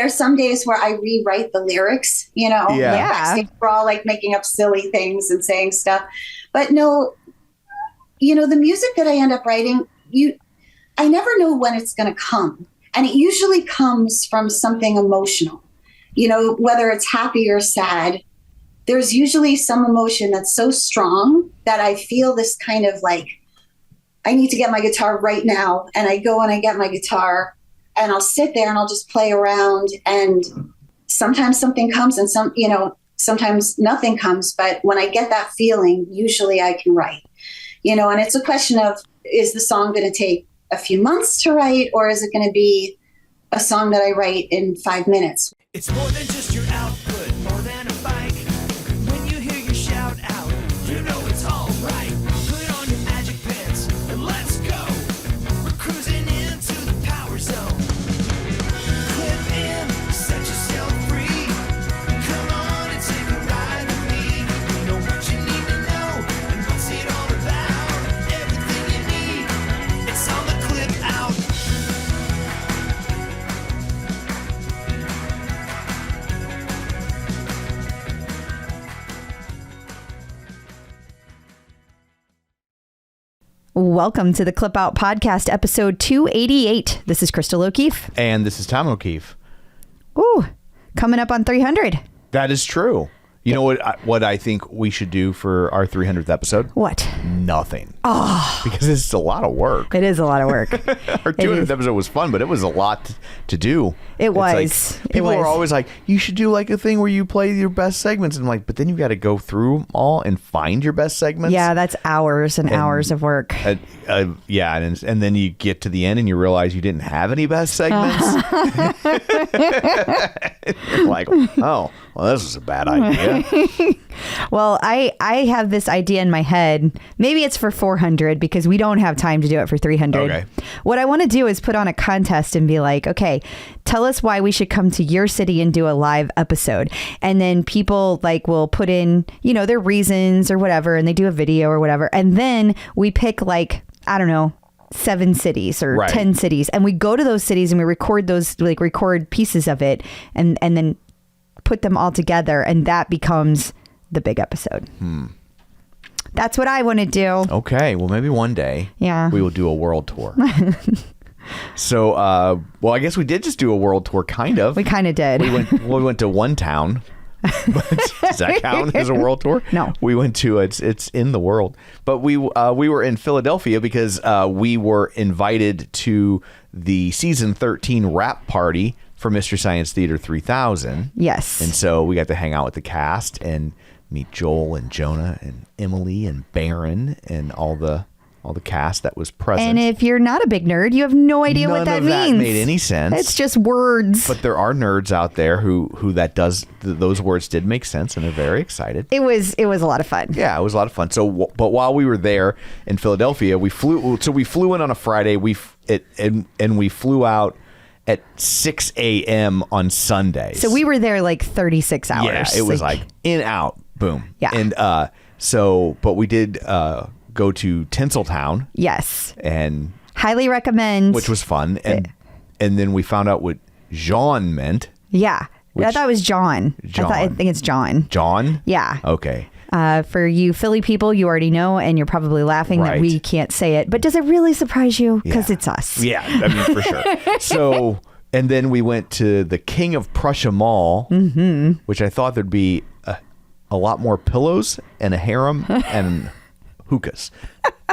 There's some days where I rewrite the lyrics, you know, like we're all like making up silly things and saying stuff. But no, you know, the music that I end up writing, I never know when it's going to come. And it usually comes from something emotional, you know, whether it's happy or sad. There's usually some emotion that's so strong that I feel this kind of like, I need to get my guitar right now. And I go and I get my guitar and I'll sit there and I'll just play around. And sometimes something comes and sometimes nothing comes. But when I get that feeling, usually I can write, you know, and it's a question of, is the song going to take a few months to write, or is it going to be a song that I write in 5 minutes? It's more than just your output, more than a bike. When you hear your shout out, you know it's all right. Put on your magic pants and let's go. We're cruising into the power zone. Clip in, set yourself free. Come on and take a ride with me. You know what you need to know and what's it all about. Everything you need, it's on the clip out. Welcome to the Clip Out Podcast, episode 288. This is Crystal O'Keefe. And this is Tom O'Keefe. Ooh, coming up on 300. That is true. You know what I think we should do for our 300th episode? What? Nothing. Oh. Because it's a lot of work. It is a lot of work. Our 200th episode was fun, but it was a lot to do. It was. Like, people are always like, you should do like a thing where you play your best segments. And I'm like, but then you got to go through them all and find your best segments. Yeah, that's hours and hours of work. Yeah, and then you get to the end and you realize you didn't have any best segments. Like, oh, well, this is a bad idea. Well, I have this idea in my head. Maybe it's for 400 because we don't have time to do it for 300. Okay. What I want to do is put on a contest and be like, okay, tell us why we should come to your city and do a live episode. And then people like will put in, you know, their reasons or whatever, and they do a video or whatever. And then we pick like, I don't know, 7 cities or 10 cities. And we go to those cities and we record those, like record pieces of it and then put them all together. And that becomes the big episode. That's what I want to do. Okay. Well, maybe one day we will do a world tour. So, well, I guess we did just do a world tour, kind of. We kind of did. We went to one town. But does that count as a world tour? No. We went to it's in the world. But we were in Philadelphia because we were invited to the season 13 wrap party for Mystery Science Theater 3000. Yes. And so we got to hang out with the cast and meet Joel and Jonah and Emily and Baron and all the cast that was present. And if you're not a big nerd, you have no idea what that means. None of that made any sense. It's just words. But there are nerds out there who those words did make sense, and they're very excited. It was a lot of fun. Yeah, it was a lot of fun. So, but while we were there in Philadelphia, we flew in on a Friday. We flew out at 6 a.m. on Sunday. So we were there like 36 hours. Yeah, it was like in, out, boom. Yeah. And but we did go to Tinseltown. Yes. And highly recommend. Which was fun. And then we found out what Jean meant. Yeah. I thought it was John. I think it's John. John? Yeah. Okay. For you Philly people, you already know, and you're probably laughing that we can't say it. But does it really surprise you? Because it's us. Yeah, I mean, for sure. So, and then we went to the King of Prussia Mall, which I thought there'd be a lot more pillows and a harem and hookahs.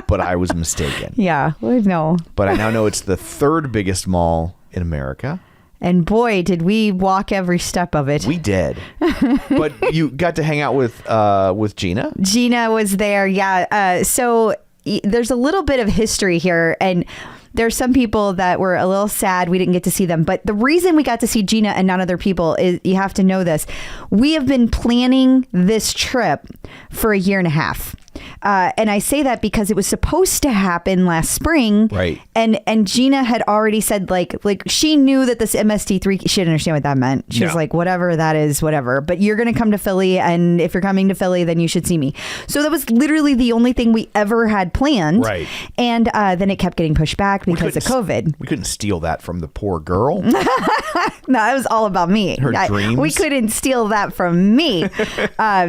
But I was mistaken. Yeah, no. But I now know it's the 3rd biggest mall in America. And boy, did we walk every step of it. We did. But you got to hang out with Gina? Gina was there, yeah. So there's a little bit of history here, and there's some people that were a little sad we didn't get to see them. But the reason we got to see Gina and not other people is, you have to know this. We have been planning this trip for a year and a half. And I say that because it was supposed to happen last spring. Right. And Gina had already said like she knew that this MST3, she didn't understand what that meant. She was like, whatever that is, whatever. But you're going to come to Philly. And if you're coming to Philly, then you should see me. So that was literally the only thing we ever had planned. Right. And then it kept getting pushed back because of COVID. We couldn't steal that from the poor girl. No, it was all about me. Her dreams. We couldn't steal that from me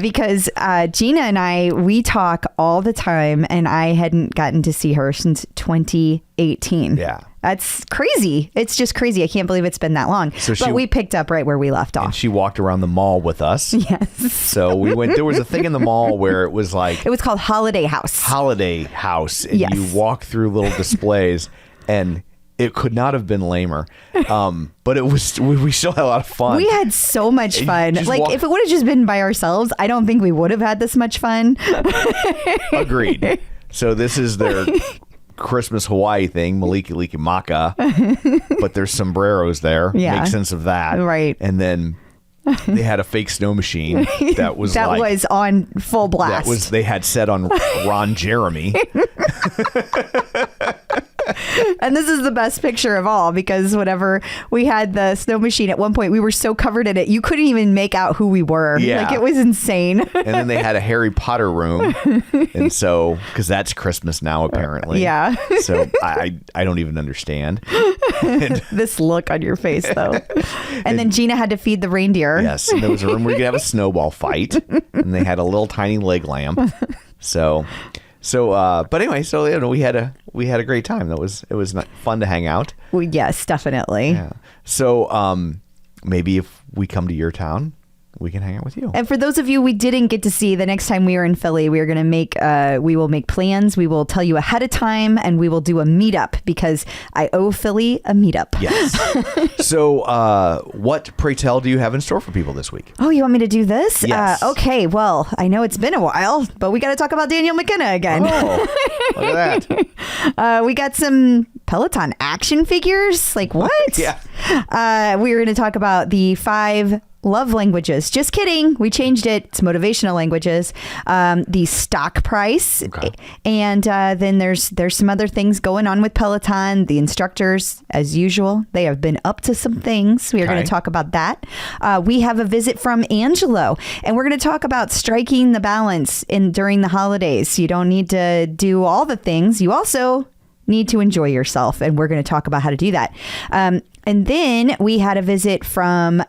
because Gina and I, we talk all the time, and I hadn't gotten to see her since 2018. Yeah. That's crazy. It's just crazy. I can't believe it's been that long. But we picked up right where we left off. And she walked around the mall with us. Yes. So we went, there was a thing in the mall where it was like... It was called Holiday House. Holiday House. And Yes. you walk through little displays, and it could not have been lamer. But it was, we still had a lot of fun. We had so much fun. Like, if it would have just been by ourselves, I don't think we would have had this much fun. Agreed. So this is their Christmas Hawaii thing, Maliki Liki Maka. But there's sombreros there. Yeah. Make sense of that. Right. And then they had a fake snow machine that was that was on full blast. That was, they had set on Ron Jeremy. And this is the best picture of all, because whenever we had the snow machine, at one point we were so covered in it you couldn't even make out who we were. Yeah. Like, it was insane. And then they had a Harry Potter room, and so because that's Christmas now apparently. Yeah. So I don't even understand. This look on your face though. And then Gina had to feed the reindeer. Yes, and there was a room where you could have a snowball fight, and they had a little tiny leg lamp. So but anyway, so we had a great time. It was fun to hang out. Well, yes, definitely. Yeah. So maybe if we come to your town, we can hang out with you. And for those of you we didn't get to see, the next time we are in Philly, we are going to we will make plans. We will tell you ahead of time, and we will do a meetup, because I owe Philly a meetup. Yes. So what, pray tell, do you have in store for people this week? Oh, you want me to do this? Yes. Okay. Well, I know it's been a while, but we got to talk about Daniel McKenna again. Oh, look at that. We got some Peloton action figures. Like, what? Yeah. We're going to talk about the 5 love languages. Just kidding. We changed it. It's motivational languages. The stock price. Okay. And then there's some other things going on with Peloton. The instructors, as usual, they have been up to some things. We are going to talk about that. We have a visit from Angelo, and we're going to talk about striking the balance during the holidays. You don't need to do all the things. You also need to enjoy yourself, and we're going to talk about how to do that. And then we had a visit from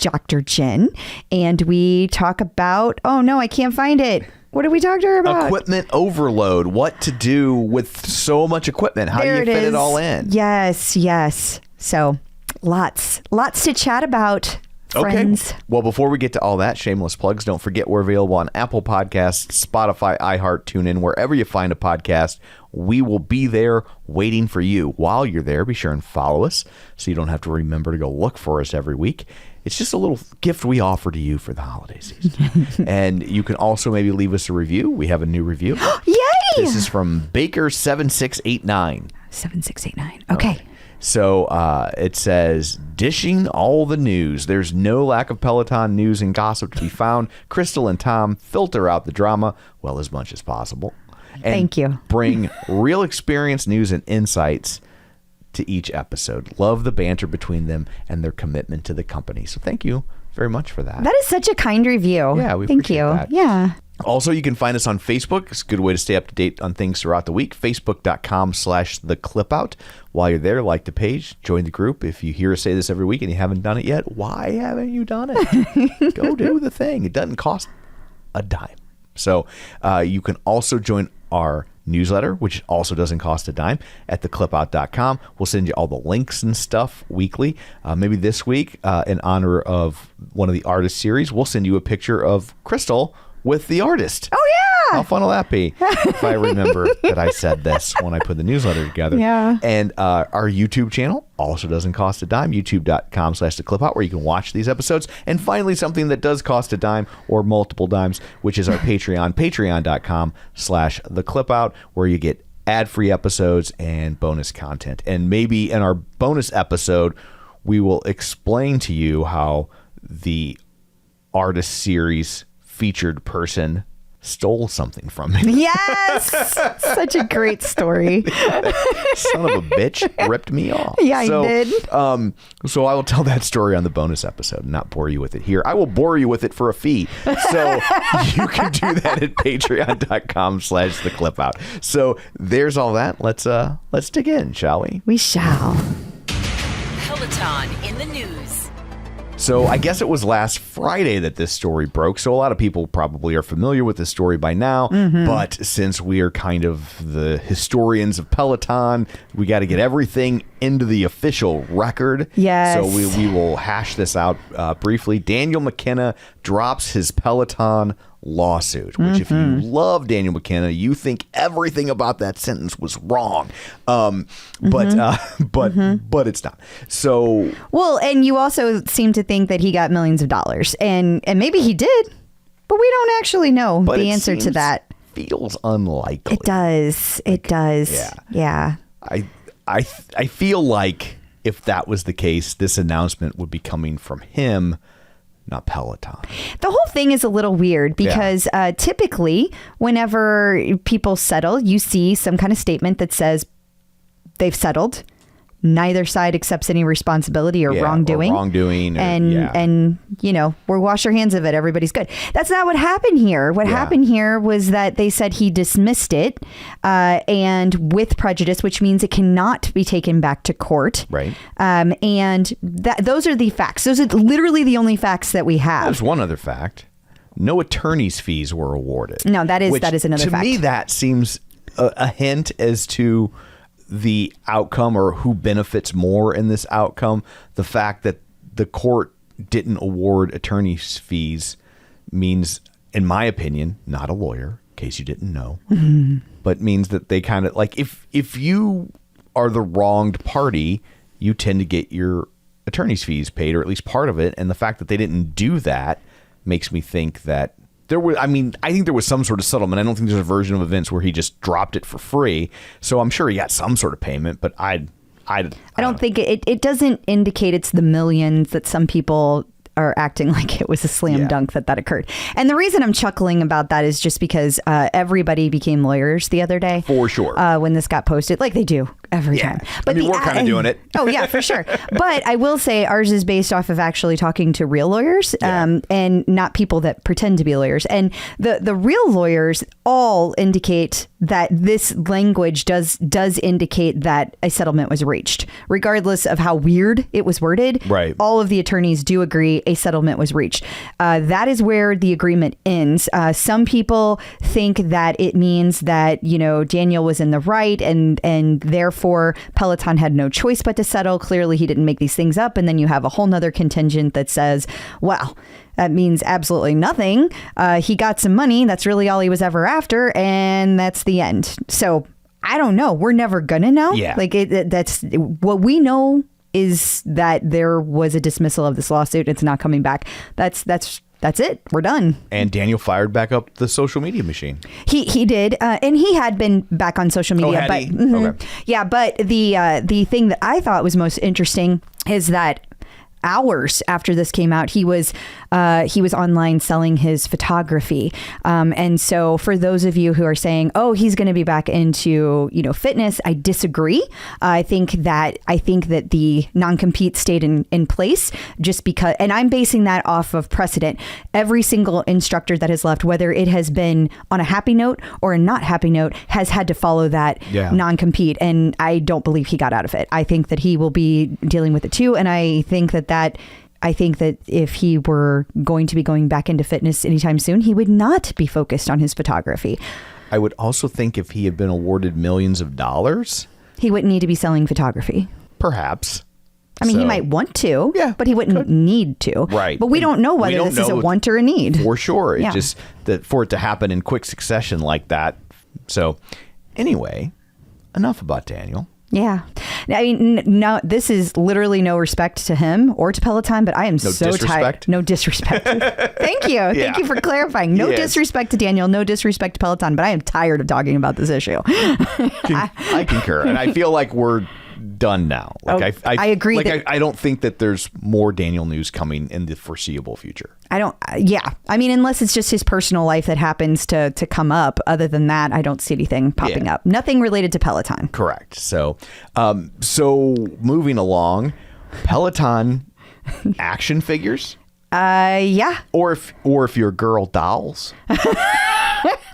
Dr. Jen, and we talk about, oh no, I can't find it. What did we talk to her about? Equipment overload. What to do with so much equipment. How do you fit it all in? Yes. So lots to chat about, friends. Okay. Well, before we get to all that, shameless plugs, don't forget we're available on Apple Podcasts, Spotify, iHeart, TuneIn, wherever you find a podcast. We will be there waiting for you. While you're there, be sure and follow us so you don't have to remember to go look for us every week. It's just a little gift we offer to you for the holiday season. And you can also maybe leave us a review. We have a new review. Yay! This is from Baker7689. 7689. Okay. So it says, dishing all the news. There's no lack of Peloton news and gossip to be found. Crystal and Tom filter out the drama, well, as much as possible. And thank you. Bring real experience, news, and insights to each episode. Love the banter between them and their commitment to the company. So thank you very much for that. That is such a kind review. Yeah, we thank appreciate you. that. Yeah. Also, you can find us on Facebook. It's a good way to stay up to date on things throughout the week. Facebook.com/theclipout. While you're there, like the page, join the group. If you hear us say this every week and you haven't done it yet, why haven't you done it? Go do the thing. It doesn't cost a dime. So you can also join our newsletter, which also doesn't cost a dime, at theclipout.com. We'll send you all the links and stuff weekly. Maybe this week, in honor of one of the artist series, we'll send you a picture of Crystal with the artist. Oh, yeah. How fun will that be? If I remember that I said this when I put the newsletter together. Yeah. And our YouTube channel also doesn't cost a dime. YouTube.com/theclipout, where you can watch these episodes. And finally, something that does cost a dime or multiple dimes, which is our Patreon. Patreon.com/theclipout, where you get ad-free episodes and bonus content. And maybe in our bonus episode, we will explain to you how the artist series featured person stole something from me. Yes. Such a great story. Son of a bitch ripped me off. Yeah, he did. So I will tell that story on the bonus episode and not bore you with it here. I will bore you with it for a fee. So you can do that at patreon.com/theclipout. So there's all that. Let's dig in, shall we? We shall. Peloton in the news. So I guess it was last Friday that this story broke. So a lot of people probably are familiar with this story by now. But since we are kind of the historians of Peloton, we got to get everything into the official record. Yes. So we will hash this out briefly. Daniel McKenna drops his Peloton lawsuit, which if you love Daniel McKenna, you think everything about that sentence was wrong. But it's not. So well, and you also seem to think that he got millions of dollars, and maybe he did, but we don't actually know the answer to that. Feels unlikely. It does. It does. Yeah. I feel like if that was the case, this announcement would be coming from him, not Peloton. The whole thing is a little weird because typically whenever people settle, you see some kind of statement that says they've settled. Neither side accepts any responsibility or wrongdoing. And you know, we'll wash our hands of it. Everybody's good. That's not what happened here. What happened here was that they said he dismissed it and with prejudice, which means it cannot be taken back to court. Right. And those are the facts. Those are literally the only facts that we have. There's one other fact. No attorney's fees were awarded. No, that is another fact. To me, that seems a hint as to the outcome or who benefits more in this outcome. The fact that the court didn't award attorney's fees means, in my opinion, not a lawyer, in case you didn't know, but means that they kind of like if you are the wronged party, you tend to get your attorney's fees paid, or at least part of it. And the fact that they didn't do that makes me think that there was, I think there was some sort of settlement. I don't think there's a version of events where he just dropped it for free. So I'm sure he got some sort of payment, but I don't think it doesn't indicate it's the millions that some people are acting like it was a slam dunk that occurred. And the reason I'm chuckling about that is just because everybody became lawyers the other day. For sure. When this got posted, like they do every time. But we're kind of doing it. Oh, yeah, for sure. But I will say ours is based off of actually talking to real lawyers and not people that pretend to be lawyers. And the real lawyers all indicate that this language does indicate that a settlement was reached, regardless of how weird it was worded. Right. All of the attorneys do agree a settlement was reached. That is where the agreement ends. Some people think that it means that, you know, Daniel was in the right and therefore Peloton had no choice but to settle. Clearly he didn't make these things up. And then you have a whole nother contingent that says, well, that means absolutely nothing. He got some money. That's really all he was ever after. And that's the end. So I don't know. We're never going to know. Yeah. Like that's what we know is that there was a dismissal of this lawsuit. It's not coming back. That's it. We're done. And Daniel fired back up the social media machine. He did. And he had been back on social media. Had he? Okay. Yeah. But the thing that I thought was most interesting is that hours after this came out, he was online selling his photography. And so for those of you who are saying, oh, he's going to be back into, you know, fitness, I disagree. I think that the non-compete stayed in place just because, and I'm basing that off of precedent. Every single instructor that has left, whether it has been on a happy note or a not happy note, has had to follow that non-compete. And I don't believe he got out of it. I think that he will be dealing with it too. And I think that if he were going to be going back into fitness anytime soon, he would not be focused on his photography. I would also think if he had been awarded millions of dollars, he wouldn't need to be selling photography. Perhaps. I mean, he might want to, but he wouldn't need to. Right. But we don't know whether this is a want or a need. For sure. It's just that for it to happen in quick succession like that. So anyway, enough about Daniel. Yeah. I mean, no, this is literally no respect to him or to Peloton, but I am so tired. No disrespect. Thank you. Thank you for clarifying. No disrespect to Daniel, no disrespect to Peloton, but I am tired of talking about this issue. I concur. And I feel like we're done now. Like I agree. Like I don't think that there's more Daniel news coming in the foreseeable future. I don't. Yeah. I mean, unless it's just his personal life that happens to come up. Other than that, I don't see anything popping up. Nothing related to Peloton. Correct. So, so moving along, Peloton action figures. Yeah. Or if you're girl, dolls.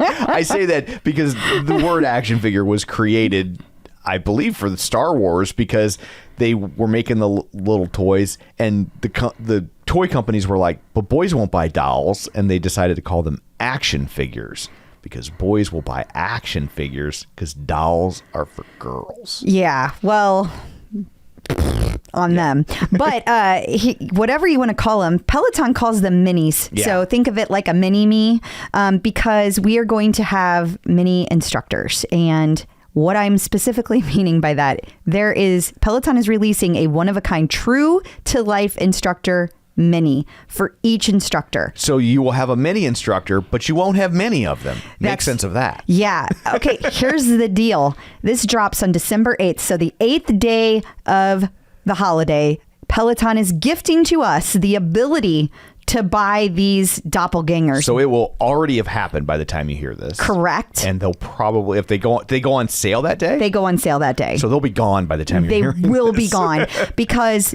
I say that because the word action figure was created, I believe, for the Star Wars, because they were making the little toys, and the toy companies were like, but boys won't buy dolls, and they decided to call them action figures because boys will buy action figures because dolls are for girls. Yeah. Well, on them. But whatever you want to call them, Peloton calls them minis. Yeah. So think of it like a mini me, because we are going to have mini instructors. And what I'm specifically meaning by that, Peloton is releasing a one-of-a-kind true to life instructor mini for each instructor. So you will have a mini instructor, but you won't have many of them. Make sense of that. Yeah. Okay. Here's the deal. This drops on December 8th. So the 8th day of the holiday, Peloton is gifting to us the ability to buy these doppelgangers. So it will already have happened by the time you hear this. Correct. And they'll probably, if they go on sale that day? They go on sale that day. So they'll be gone by the time you're hearing this. They will be gone because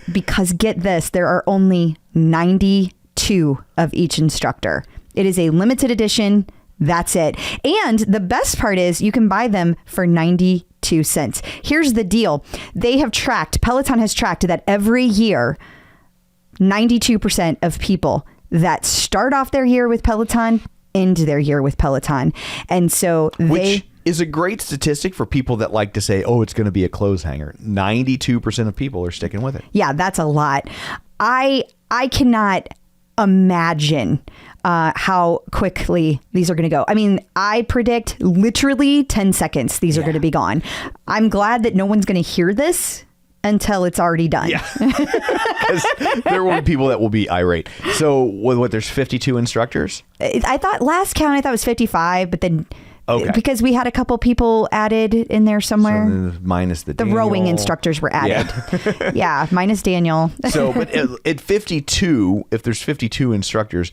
get this, there are only 92 of each instructor. It is a limited edition. That's it. And the best part is you can buy them for 92 cents. Here's the deal. Peloton has tracked that every year, 92% of people that start off their year with Peloton end their year with Peloton. And so Which is a great statistic for people that like to say, oh, it's going to be a clothes hanger. 92% of people are sticking with it. Yeah, that's a lot. I cannot imagine how quickly these are going to go. I mean, I predict literally 10 seconds these are going to be gone. I'm glad that no one's going to hear this until it's already done. Yeah. Because there will be people that will be irate. So there's 52 instructors? I thought last count, it was 55, but then because we had a couple people added in there somewhere. So minus the rowing instructors were added. Yeah, minus Daniel. So, but at 52, if there's 52 instructors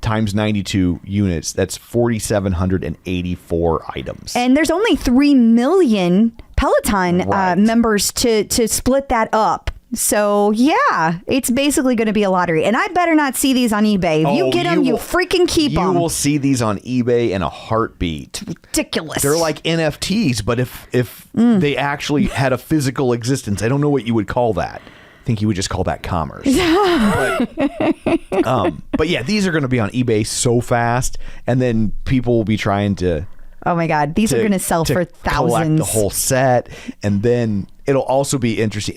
times 92 units, that's 4,784 items. And there's only 3 million Peloton members to split that up. So, yeah, it's basically going to be a lottery. And I better not see these on eBay. If you get them, you freaking keep them. You will see these on eBay in a heartbeat. It's ridiculous. They're like NFTs, but if they actually had a physical existence, I don't know what you would call that. I think you would just call that commerce. But yeah, these are going to be on eBay so fast. And then people will be trying to... Oh my God. These are going to sell for thousands. Collect the whole set. And then it'll also be interesting.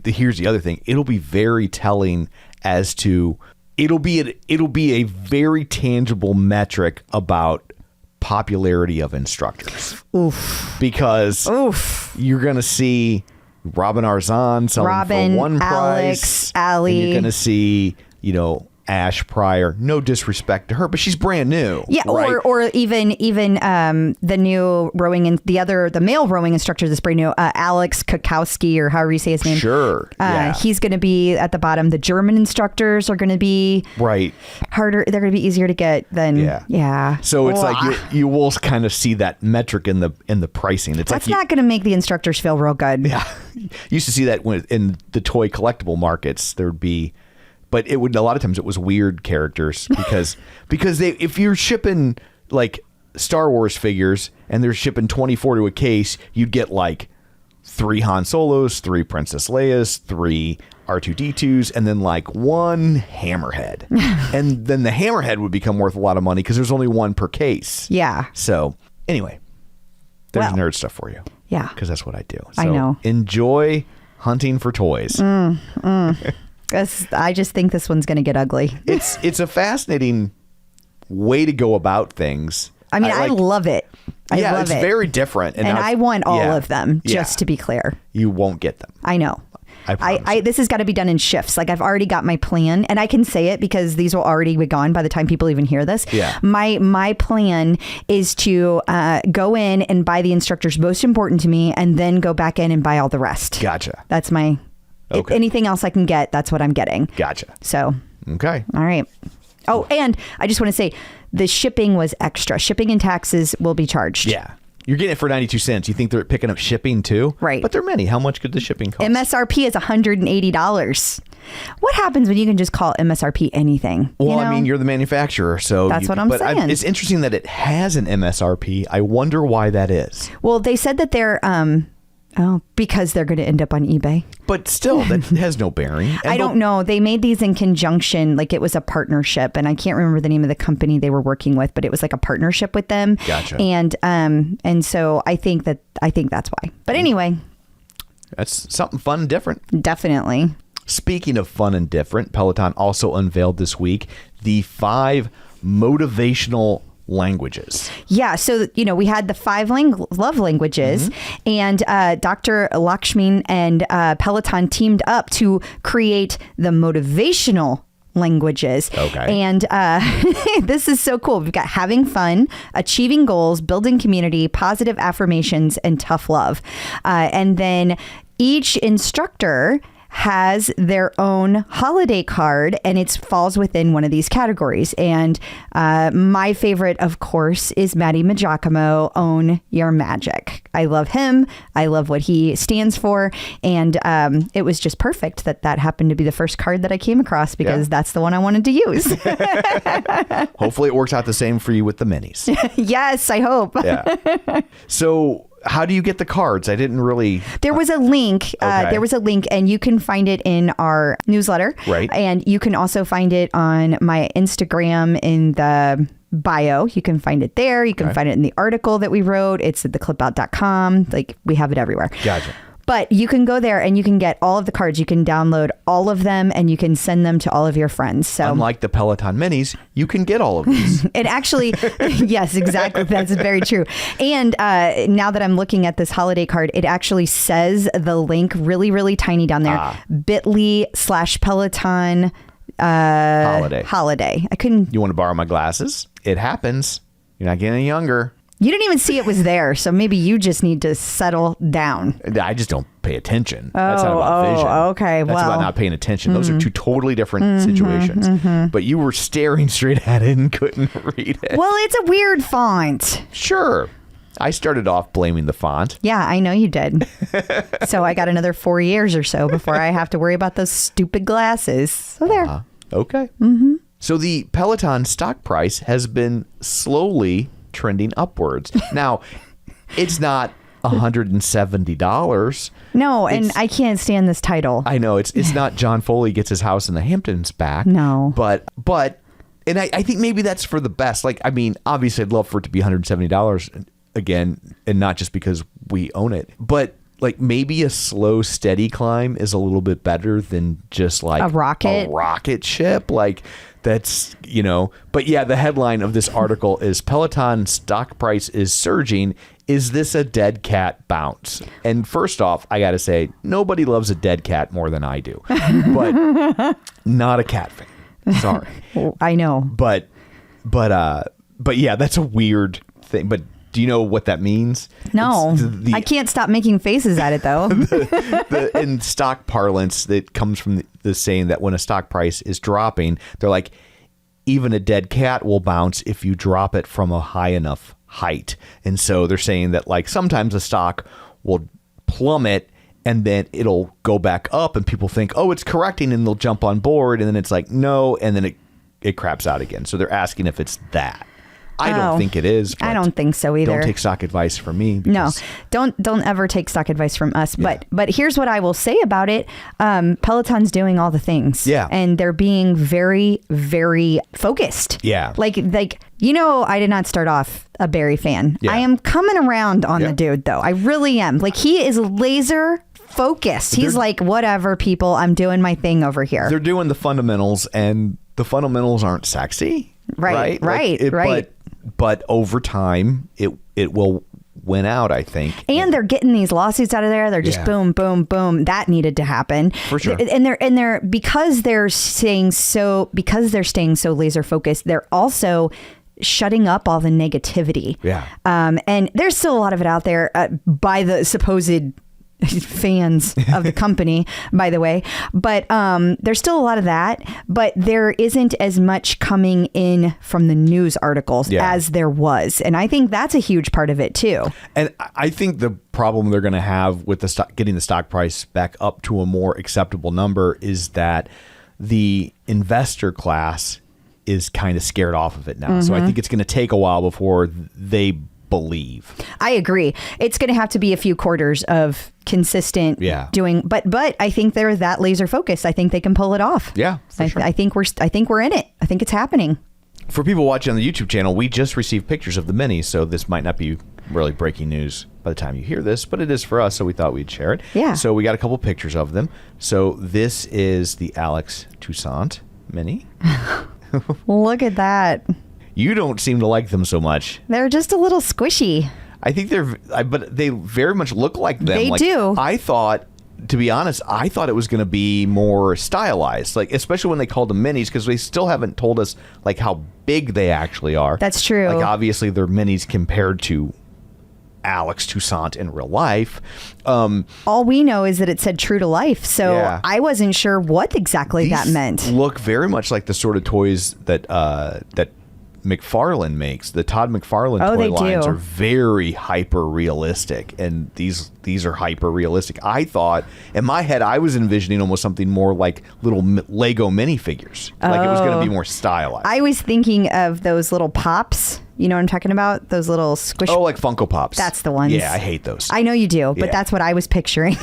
Here's the other thing. It'll be very telling as to, it'll be a very tangible metric about popularity of instructors. Oof. Because you're going to see Arzon selling for one price. Allie. And you're going to see, Ash Pryor, no disrespect to her, but she's brand new. Yeah, right? or even the new the male rowing instructor that's brand new, Alex Kakowski, or however you say his name. Sure. He's going to be at the bottom. The German instructors are going to be harder. They're going to be easier to get than So it's like you will kind of see that metric in the pricing. That's not going to make the instructors feel real good. Yeah, you used to see that in the toy collectible markets. There'd be. But a lot of times it was weird characters because if you're shipping like Star Wars figures and they're shipping 24 to a case, you'd get like 3 Han Solos, 3 Princess Leia's, 3 R2D2s, and then like 1 Hammerhead. And then the Hammerhead would become worth a lot of money because there's only 1 per case. Yeah. So anyway, there's nerd stuff for you. Yeah. Because that's what I do. So I know. Enjoy hunting for toys. I just think this one's going to get ugly. It's a fascinating way to go about things. I mean, I love it. I love it's it. very different. And I want all of them, just to be clear. You won't get them. I know. I promise. This has got to be done in shifts. Like I've already got my plan, and I can say it because these will already be gone by the time people even hear this. Yeah. My plan is to go in and buy the instructors most important to me, and then go back in and buy all the rest. Gotcha. That's my. Okay. Anything else I can get, that's what I'm getting. Gotcha. So. Okay. All right. Oh, and I just want to say the shipping was extra. Shipping and taxes will be charged. Yeah. You're getting it for 92 cents. You think they're picking up shipping too? Right. But they're many. How much could the shipping cost? MSRP is $180. What happens when you can just call MSRP anything? Well, I mean, you're the manufacturer, so that's what I'm saying. It's interesting that it has an MSRP. I wonder why that is. Well, they said that they're because they're going to end up on eBay. But still, that has no bearing. I don't know. They made these in conjunction, like it was a partnership, and I can't remember the name of the company they were working with, but it was like a partnership with them. Gotcha. And so I think that's why. But anyway, that's something fun and different. Definitely. Speaking of fun and different, Peloton also unveiled this week the 5 motivational languages. Yeah. So, we had the 5 love languages, and Dr. Lakshmi and Peloton teamed up to create the motivational languages. Okay. And this is so cool. We've got having fun, achieving goals, building community, positive affirmations, and tough love. And then each instructor has their own holiday card, and it falls within one of these categories. And my favorite, of course, is Matty Majacomo, Own Your Magic. I love him. I love what he stands for. And it was just perfect that happened to be the first card that I came across, because that's the one I wanted to use. Hopefully it works out the same for you with the minis. Yes, I hope. Yeah. So how do you get the cards? I didn't really... There was a link. Okay. There was a link, and you can find it in our newsletter. Right. And you can also find it on my Instagram in the bio. You can find it there. You can find it in the article that we wrote. It's at theclipout.com. Like, we have it everywhere. Gotcha. But you can go there and you can get all of the cards. You can download all of them, and you can send them to all of your friends. So unlike the Peloton Minis, you can get all of these. It actually, yes, exactly. That's very true. And now that I'm looking at this holiday card, it actually says the link really, really tiny down there. bit.ly/Peloton holiday. I couldn't. You want to borrow my glasses? It happens. You're not getting any younger. You didn't even see it was there, so maybe you just need to settle down. I just don't pay attention. That's not about vision. Okay. That's about not paying attention. Those are two totally different situations. But you were staring straight at it and couldn't read it. Well, it's a weird font. Sure. I started off blaming the font. Yeah, I know you did. So I got another 4 years or so before I have to worry about those stupid glasses. So there. Okay. So the Peloton stock price has been slowly trending upwards. Now, it's not $170. No, and I can't stand this title. I know it's not John Foley gets his house in the Hamptons back. No. But and I think maybe that's for the best. Like, I mean, obviously I'd love for it to be $170 again, and not just because we own it. But like, maybe a slow, steady climb is a little bit better than just like a rocket ship. Like, that's, but yeah, the headline of this article is Peloton stock price is surging. Is this a dead cat bounce? And first off, I got to say, nobody loves a dead cat more than I do, but not a cat fan. Sorry. I know. But yeah, that's a weird thing. But do you know what that means? No, I can't stop making faces at it though. In stock parlance, that comes from the saying that when a stock price is dropping, they're like, even a dead cat will bounce if you drop it from a high enough height. And so they're saying that, like, sometimes a stock will plummet and then it'll go back up and people think, oh, it's correcting, and they'll jump on board. And then it's like, no. And then it craps out again. So they're asking if it's that. I don't think it is. I don't think so either. Don't take stock advice from me. No, don't ever take stock advice from us. Yeah. But here's what I will say about it. Peloton's doing all the things. Yeah. And they're being very, very focused. Yeah. Like, I did not start off a Barry fan. Yeah. I am coming around on the dude, though. I really am. Like, he is laser focused. He's like, whatever, people, I'm doing my thing over here. They're doing the fundamentals, and the fundamentals aren't sexy. Right. But over time, it will win out, I think. And they're getting these lawsuits out of there. They're just boom, boom, boom. That needed to happen. For sure. And they're because they're staying so laser focused, they're also shutting up all the negativity. Yeah. And there's still a lot of it out there by the supposed fans of the company, by the way, but there's still a lot of that, but there isn't as much coming in from the news articles as there was, and I think that's a huge part of it too. And I think the problem they're going to have with the getting the stock price back up to a more acceptable number is that the investor class is kind of scared off of it now. So I think it's going to take a while before they believe. I agree. It's going to have to be a few quarters of consistent doing, but I think they're that laser focused. I think they can pull it off. Yeah, sure. I think we're in it. I think it's happening. For people watching on the YouTube channel, we just received pictures of the Minis, so this might not be really breaking news by the time you hear this, but it is for us, so we thought we'd share it. Yeah. So we got a couple pictures of them. So this is the Alex Toussaint Mini. Look at that. You don't seem to like them so much. They're just a little squishy. I think but they very much look like them. They do. I thought, to be honest, it was going to be more stylized, like especially when they called them minis, because they still haven't told us like how big they actually are. That's true. Like obviously they're minis compared to Alex Toussaint in real life. All we know is that it said true to life, so I wasn't sure what exactly that meant. Look very much like the sort of toys that McFarlane makes. The Todd McFarlane toy lines are very hyper realistic, and these are hyper realistic. I thought in my head I was envisioning almost something more like little Lego minifigures, like it was going to be more stylized. I was thinking of those little pops. You know what I'm talking about? Those little squish. Oh, like Funko Pops. That's the ones. Yeah, I hate those. I know you do, but that's what I was picturing.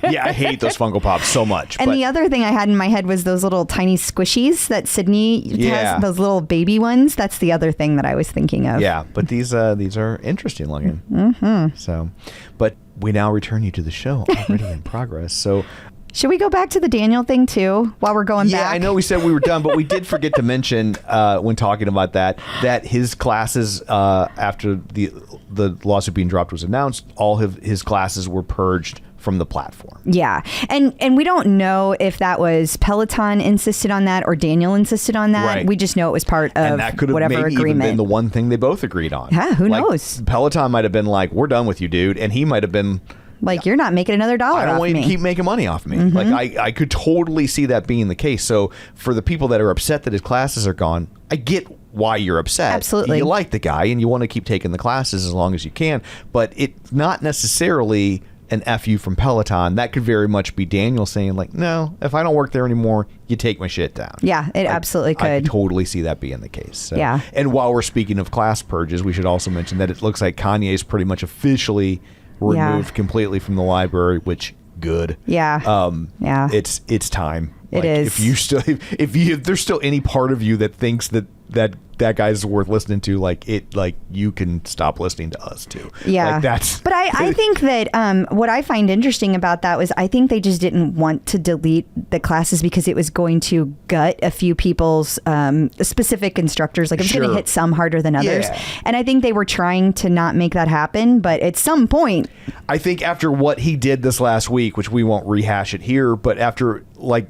Yeah, I hate those Funko Pops so much. And the other thing I had in my head was those little tiny squishies that Sydney has, those little baby ones. That's the other thing that I was thinking of. Yeah, but these are interesting looking. Mm-hmm. So, but we now return you to the show already in progress. So, should we go back to the Daniel thing too while we're going back? Yeah, I know we said we were done, but we did forget to mention when talking about that his classes after the lawsuit being dropped was announced, all of his classes were purged from the platform. Yeah. And we don't know if that was Peloton insisted on that or Daniel insisted on that. Right. We just know it was part of that could have whatever maybe agreement. Even been the one thing they both agreed on. Yeah, who knows? Peloton might have been like, we're done with you, dude. And he might have been like, you're not making another dollar off me. I don't want you to keep making money off me. Mm-hmm. Like, I could totally see that being the case. So for the people that are upset that his classes are gone, I get why you're upset. Absolutely. You like the guy and you want to keep taking the classes as long as you can. But it's not necessarily an FU from Peloton. That could very much be Daniel saying like, no, if I don't work there anymore, you take my shit down. Yeah, it absolutely could. I could totally see that being the case. So. Yeah. And while we're speaking of class purges, we should also mention that it looks like Kanye's pretty much officially removed completely from the library, which good. Yeah. Yeah. It's time. It is. If there's still any part of you that thinks that guy's worth listening to, like you can stop listening to us too. Yeah. But I think that what I find interesting about that was I think they just didn't want to delete the classes because it was going to gut a few people's specific instructors. Like it was going to hit some harder than others. Yeah. And I think they were trying to not make that happen. But at some point, I think after what he did this last week, which we won't rehash it here, but after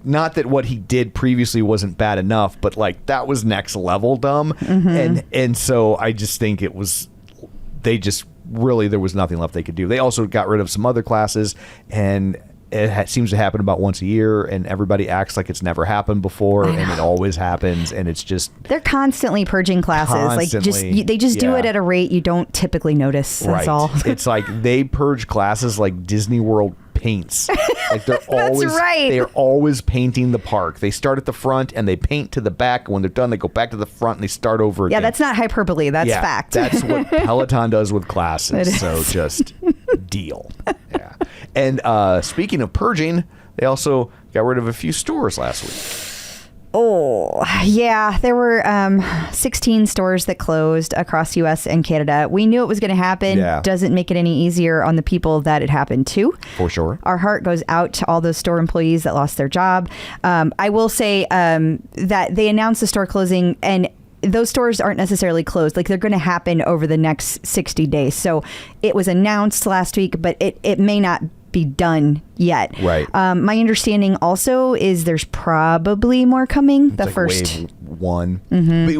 not that what he did previously wasn't bad enough, but that was next level dumb. Mm-hmm. And so I just think there was nothing left they could do. They also got rid of some other classes, and it seems to happen about once a year, and everybody acts like it's never happened before, and it always happens, and it's just they're constantly purging classes. They just do it at a rate you don't typically notice. That's all. It's like they purge classes like Disney World paints. Like they're always they're always painting the park. They start at the front and they paint to the back. When they're done, they go back to the front and they start over again. Yeah, that's not hyperbole. That's fact. That's what Peloton does with classes. So just deal. Yeah. And speaking of purging, they also got rid of a few stores last week. Oh, yeah. There were 16 stores that closed across U.S. and Canada. We knew it was going to happen. Yeah. Doesn't make it any easier on the people that it happened to. For sure. Our heart goes out to all those store employees that lost their job. I will say that they announced the store closing, and those stores aren't necessarily closed. Like they're going to happen over the next 60 days. So it was announced last week, but it may not be done yet. Right. My understanding also is there's probably more coming. It's the like first wave 1,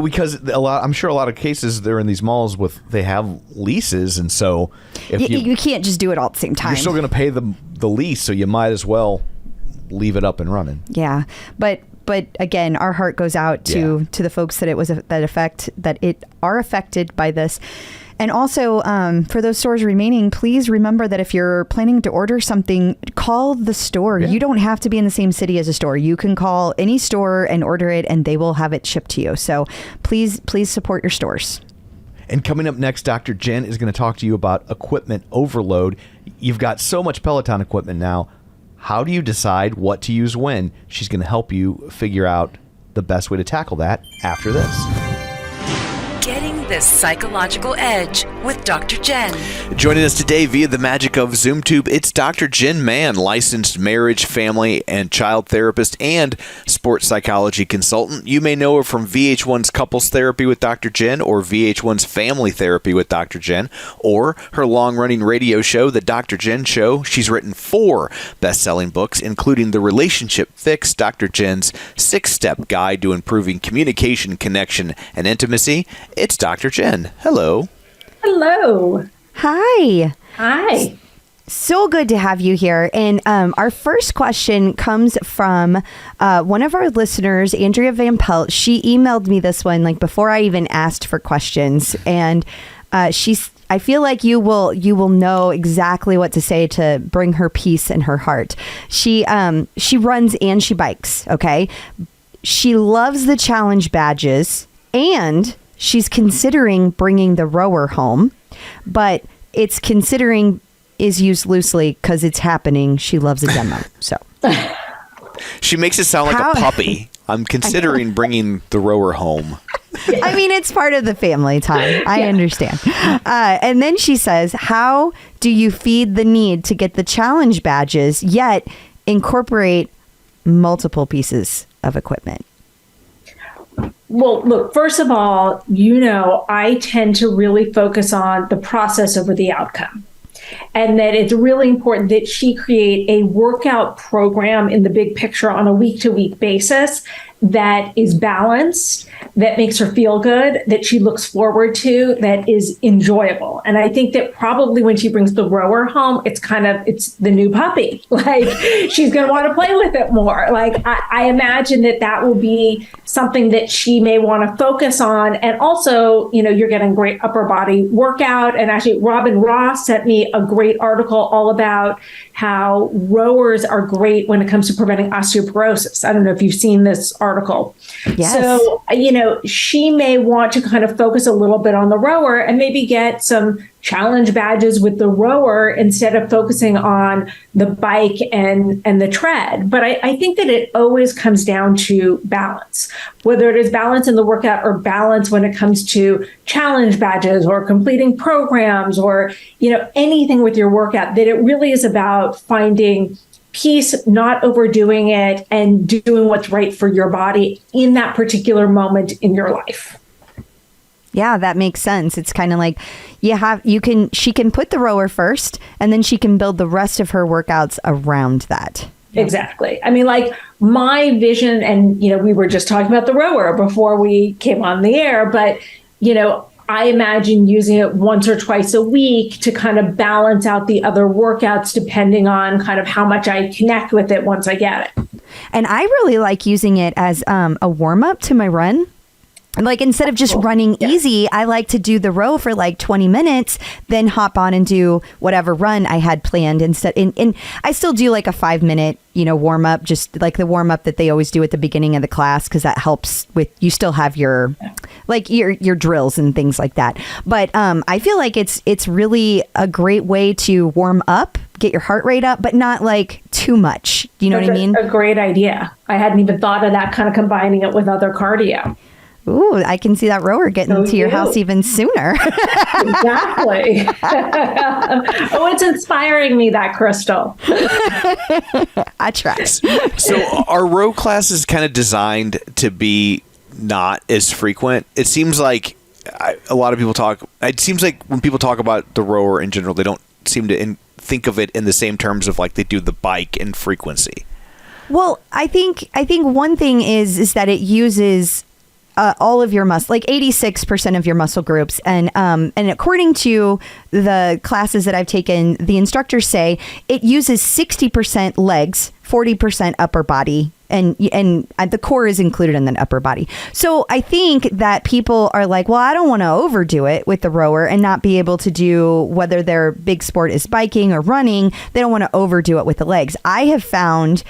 because I'm sure a lot of cases they're in these malls they have leases, and so if you can't just do it all at the same time. You're still going to pay the lease, so you might as well leave it up and running. Yeah, but again, our heart goes out to the folks that are affected by this. And also, for those stores remaining, please remember that if you're planning to order something, call the store. Yeah. You don't have to be in the same city as a store. You can call any store and order it, and they will have it shipped to you. So please support your stores. And coming up next, Dr. Jen is going to talk to you about equipment overload. You've got so much Peloton equipment now. How do you decide what to use when? She's going to help you figure out the best way to tackle that after this. Getting the Psychological Edge with Dr. Jen. Joining us today via the magic of ZoomTube, it's Dr. Jen Mann, licensed marriage, family, and child therapist and sports psychology consultant. You may know her from VH1's Couples Therapy with Dr. Jen or VH1's Family Therapy with Dr. Jen, or her long-running radio show, The Dr. Jen Show. She's written 4 best-selling books, including The Relationship Fix, Dr. Jen's 6-Step Guide to Improving Communication, Connection, and Intimacy. It's Dr. Jen. Hello. Hello. Hi. Hi. So good to have you here. And our first question comes from one of our listeners, Andrea Van Pelt. She emailed me this one like before I even asked for questions. And I feel like you will know exactly what to say to bring her peace in her heart. She runs and she bikes. Okay. She loves the challenge badges, and she's considering bringing the rower home, but it's considering is used loosely because it's happening. She loves a demo. So she makes it sound like a puppy. I'm considering bringing the rower home. I mean, it's part of the family time. I understand. And then she says, how do you feed the need to get the challenge badges yet incorporate multiple pieces of equipment? Well, look, first of all, I tend to really focus on the process over the outcome. And that it's really important that she create a workout program in the big picture on a week-to-week basis that is balanced, that makes her feel good, that she looks forward to, that is enjoyable. And I think that probably when she brings the rower home, it's the new puppy. Like she's going to want to play with it more. Like I imagine that will be something that she may want to focus on. And also, you're getting great upper body workout. And actually, Robin Ross sent me a great article all about how rowers are great when it comes to preventing osteoporosis. I don't know if you've seen this article. Yes. So, she may want to kind of focus a little bit on the rower and maybe get some challenge badges with the rower instead of focusing on the bike and the tread. But I think that it always comes down to balance, whether it is balance in the workout or balance when it comes to challenge badges or completing programs or, anything with your workout, that it really is about finding peace, not overdoing it, and doing what's right for your body in that particular moment in your life. Yeah, that makes sense. It's kind of like she can put the rower first, and then she can build the rest of her workouts around that. Exactly. I mean, like my vision, and, we were just talking about the rower before we came on the air, but, I imagine using it once or twice a week to kind of balance out the other workouts, depending on kind of how much I connect with it once I get it. And I really like using it as a warm up to my run. Like instead of just running easy, I like to do the row for like 20 minutes, then hop on and do whatever run I had planned instead. And I still do like a 5-minute, warm up, just like the warm up that they always do at the beginning of the class, because that helps with, you still have your drills and things like that. But I feel like it's really a great way to warm up, get your heart rate up, but not like too much. Do you know what I mean? A great idea. I hadn't even thought of that, kind of combining it with other cardio. Ooh, I can see that rower getting to your house even sooner. Exactly. It's inspiring me, that Crystal. I try. So are row classes kind of designed to be not as frequent. It seems like a lot of people talk. It seems like when people talk about the rower in general, they don't seem to think of it in the same terms of like they do the bike in frequency. Well, I think one thing is that it uses all of your muscle, like 86% of your muscle groups, and according to the classes that I've taken, the instructors say it uses 60% legs, 40% upper body, and the core is included in the upper body. So I think that people are like, well, I don't want to overdo it with the rower and not be able to do, whether their big sport is biking or running, they don't want to overdo it with the legs. I have found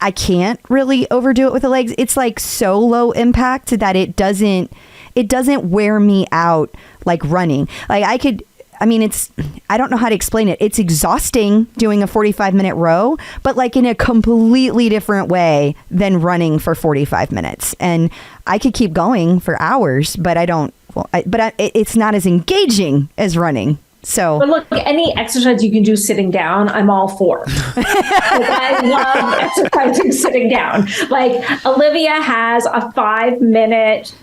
I can't really overdo it with the legs. It's like so low impact that it doesn't wear me out like running. Like I don't know how to explain it. It's exhausting doing a 45-minute row, but like in a completely different way than running for 45 minutes. And I could keep going for hours, but it's not as engaging as running. So, but look, any exercise you can do sitting down, I'm all for. I love exercising sitting down. Like Olivia has a 5-minute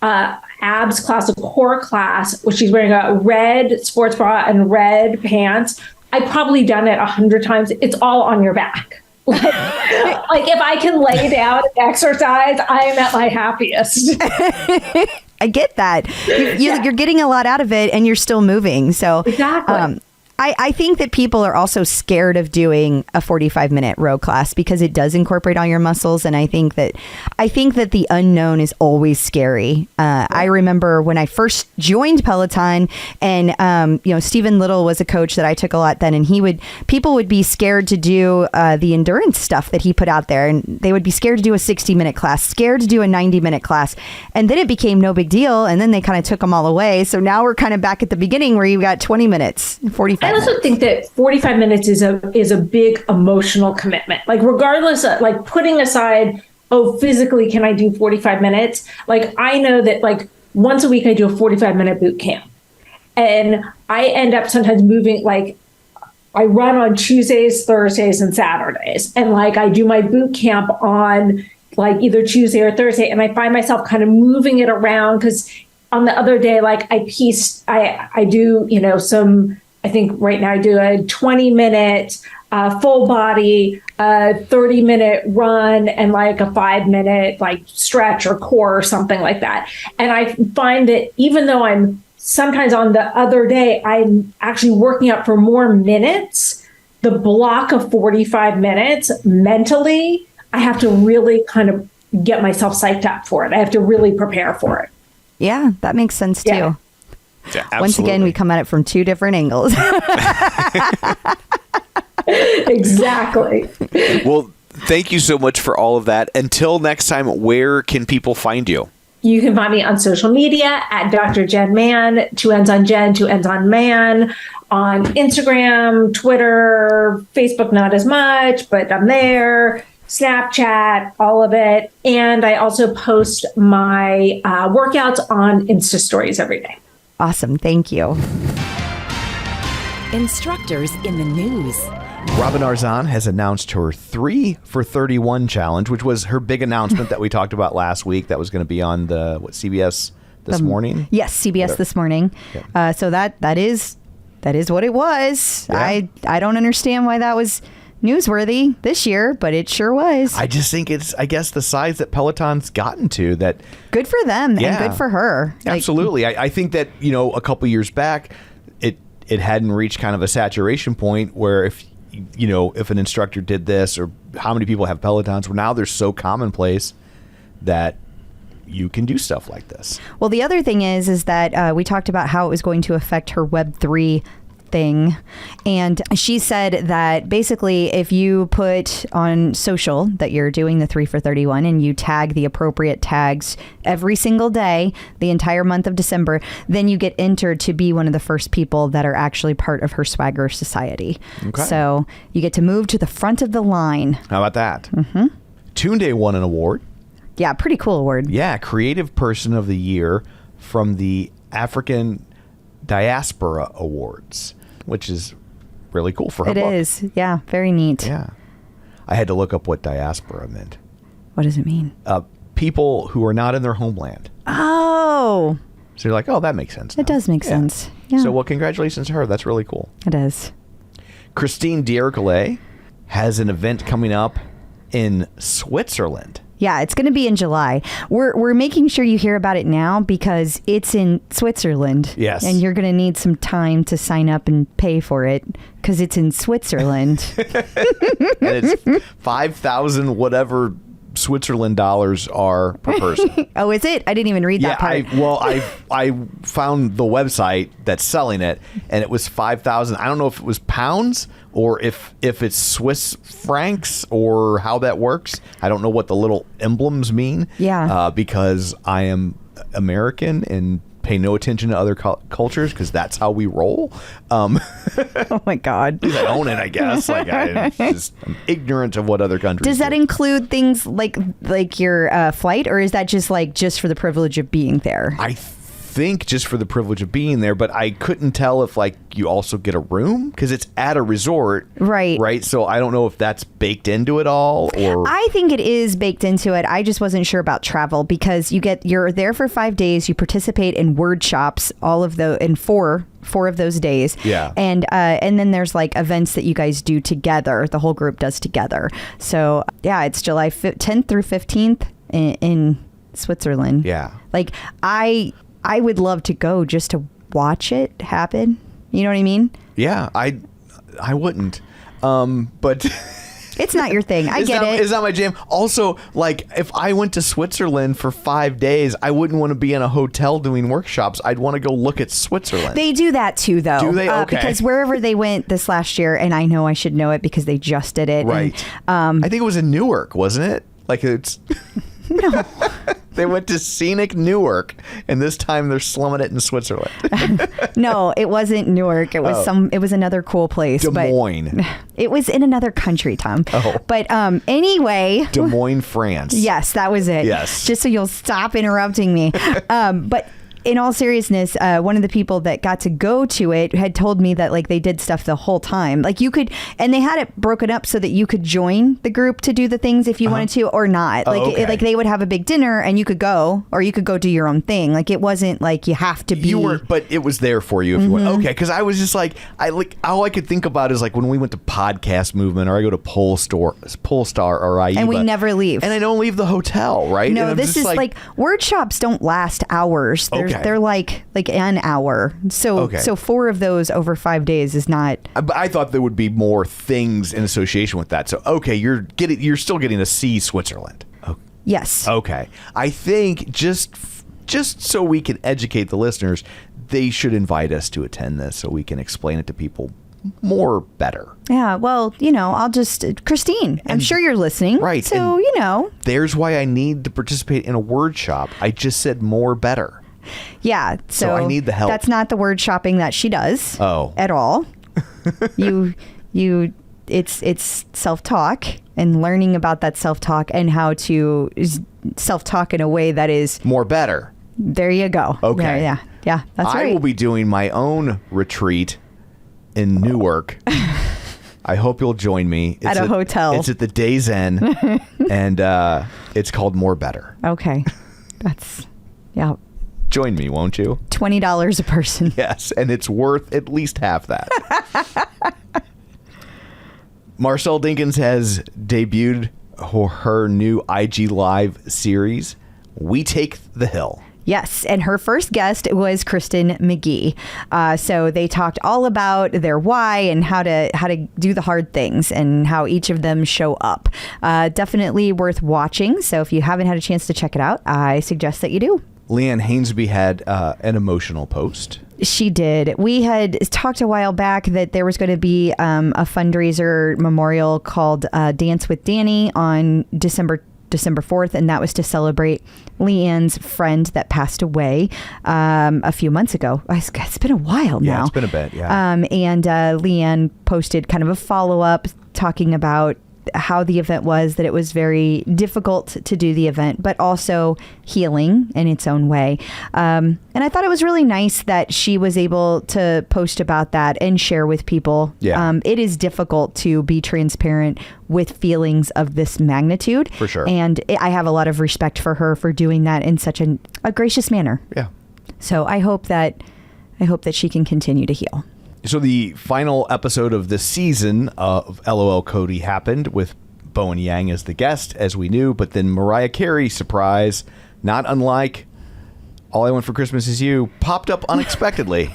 abs class, a core class, where she's wearing a red sports bra and red pants. I've probably done it 100 times. It's all on your back. Like if I can lay down and exercise, I am at my happiest. I get that. You're getting a lot out of it and you're still moving. So exactly. I think that people are also scared of doing a 45-minute row class because it does incorporate all your muscles. And I think that the unknown is always scary. I remember when I first joined Peloton, and Stephen Little was a coach that I took a lot then, and people would be scared to do the endurance stuff that he put out there, and they would be scared to do a 60-minute class, scared to do a 90-minute class, and then it became no big deal, and then they kind of took them all away. So now we're kind of back at the beginning where you got 20 minutes, 45. I also think that 45 minutes is a big emotional commitment. Like regardless of like putting aside, physically, can I do 45 minutes? Like I know that like once a week I do a 45-minute boot camp, and I end up sometimes moving, like I run on Tuesdays, Thursdays, and Saturdays. And like I do my boot camp on like either Tuesday or Thursday. And I find myself kind of moving it around because on the other day, like I do, some, I think right now I do a 20-minute full body, 30-minute run, and like a 5-minute like stretch or core or something like that. And I find that even though I'm sometimes on the other day, I'm actually working out for more minutes, the block of 45 minutes mentally, I have to really kind of get myself psyched up for it. I have to really prepare for it. Yeah, that makes sense too. Yeah, once again, we come at it from two different angles. Exactly. Well, thank you so much for all of that. Until next time, where can people find you? You can find me on social media at Dr. Jen Mann, 2 N's on Jen, 2 N's on Man, on Instagram, Twitter, Facebook, not as much, but I'm there. Snapchat, all of it. And I also post my workouts on Insta stories every day. Awesome. Thank you. Instructors in the news. Robin Arzon has announced her 3 for 31 challenge, which was her big announcement that we talked about last week. That was going to be on CBS this morning? Yes, CBS this morning. Yeah. So that is what it was. Yeah. I don't understand why that was newsworthy this year, but it sure was. I just think it's, I guess, the size that Peloton's gotten to that. Good for them and good for her. Absolutely. I think that, a couple years back, it hadn't reached kind of a saturation point where if an instructor did this, or how many people have Pelotons, well, now they're so commonplace that you can do stuff like this. Well, the other thing is that we talked about how it was going to affect her Web3 thing. And she said that basically if you put on social that you're doing the 3 for 31 and you tag the appropriate tags every single day, the entire month of December, then you get entered to be one of the first people that are actually part of her Swagger Society. Okay. So you get to move to the front of the line. How about that? Mm-hmm. Toonday won an award. Yeah, pretty cool award. Yeah, Creative Person of the Year from the African Diaspora Awards, which is really cool for her book. It is. Yeah, very neat. Yeah. I had to look up what diaspora meant. What does it mean? people who are not in their homeland. Oh. So you're like, oh, that makes sense now. It does make sense. Yeah. So, well, congratulations to her. That's really cool. It is. Christine Diercole has an event coming up in Switzerland. Yeah, it's going to be in July. We're making sure you hear about it now because it's in Switzerland. Yes. And you're going to need some time to sign up and pay for it because it's in Switzerland. And it's 5,000 whatever Switzerland dollars are per person. Oh, is it? I didn't even read that part. I found the website that's selling it, and it was 5,000. I don't know if it was pounds or if it's Swiss francs or how that works. I don't know what the little emblems mean. Yeah. Because I am American and pay no attention to other cultures because that's how we roll. Oh my God. I own it, I guess. Like I'm ignorant of what other countries Does that do. include things like your flight, or is that just for the privilege of being there? I think just for the privilege of being there, but I couldn't tell if like you also get a room because it's at a resort, right? So I don't know if that's baked into it all, or I think it is baked into it. I just wasn't sure about travel because you're there for 5 days. You participate in word shops, all of the in four of those days. Yeah. And then there's like events that you guys do together. The whole group does together. So yeah, it's July 10th through 15th in Switzerland. Yeah. Like I would love to go just to watch it happen. You know what I mean? Yeah, I wouldn't. But it's not your thing. I get it. It's not my jam. Also, like if I went to Switzerland for 5 days, I wouldn't want to be in a hotel doing workshops. I'd want to go look at Switzerland. They do that too, though. Do they? Okay. Because wherever they went this last year, and I know I should know it because they just did it. Right. And, I think it was in Newark, wasn't it? Like it's... No. They went to scenic Newark, and this time they're slumming it in Switzerland. No, it wasn't Newark. It was It was another cool place. Des Moines. But it was in another country, Tom. Oh. But anyway. Des Moines, France. Yes, that was it. Yes. Just so you'll stop interrupting me. But in all seriousness, one of the people that got to go to it had told me that like they did stuff the whole time. Like you could, and they had it broken up so that you could join the group to do the things if you wanted to or not. Like okay. like they would have a big dinner and you could go, or you could go do your own thing. Like it wasn't like you have to be. You were, but it was there for you if you went. Okay, because I was just like all I could think about is like when we went to Podcast Movement or I go to Polestar or IEBA, and we never leave, and I don't leave the hotel, right? No, this is like workshops don't last hours. They're like an hour. So 4 of those over 5 days is not. I thought there would be more things in association with that. So you're still getting to see Switzerland. Oh. Yes. Okay. I think just so we can educate the listeners, they should invite us to attend this so we can explain it to people better. Yeah, well, I'll just Christine, I'm sure you're listening. Right. So, There's why I need to participate in a word shop. I just said more better. Yeah, so I need the help. That's not the word shopping that she does. Oh. At all. It's self-talk and learning about that self-talk and how to self-talk in a way that is more better. There you go. Okay. Yeah, that's right. I will be doing my own retreat in Newark. I hope you'll join me. It's at a hotel. It's at the Days Inn, and it's called More Better. Okay. That's, yeah. Join me, won't you? $20 a person. Yes, and it's worth at least half that. Marcel Dinkins has debuted her new IG Live series, We Take the Hill. Yes, and her first guest was Kristen McGee. So they talked all about their why and how to do the hard things and how each of them show up. Definitely worth watching. So if you haven't had a chance to check it out, I suggest that you do. Leanne Hainsby had an emotional post. She did. We had talked a while back that there was going to be a fundraiser memorial called Dance with Danny on December 4th, and that was to celebrate Leanne's friend that passed away a few months ago. It's been a while now. Yeah, it's been a bit, yeah. And Leanne posted kind of a follow-up talking about how the event was, that it was very difficult to do the event, but also healing in its own way. And I thought it was really nice that she was able to post about that and share with people. Yeah. It is difficult to be transparent with feelings of this magnitude. For sure. And I have a lot of respect for her for doing that in such a gracious manner. Yeah. So I hope that she can continue to heal. So the final episode of this season of LOL Cody happened with Bowen Yang as the guest, as we knew, but then Mariah Carey, surprise, not unlike All I Want for Christmas Is You, popped up unexpectedly.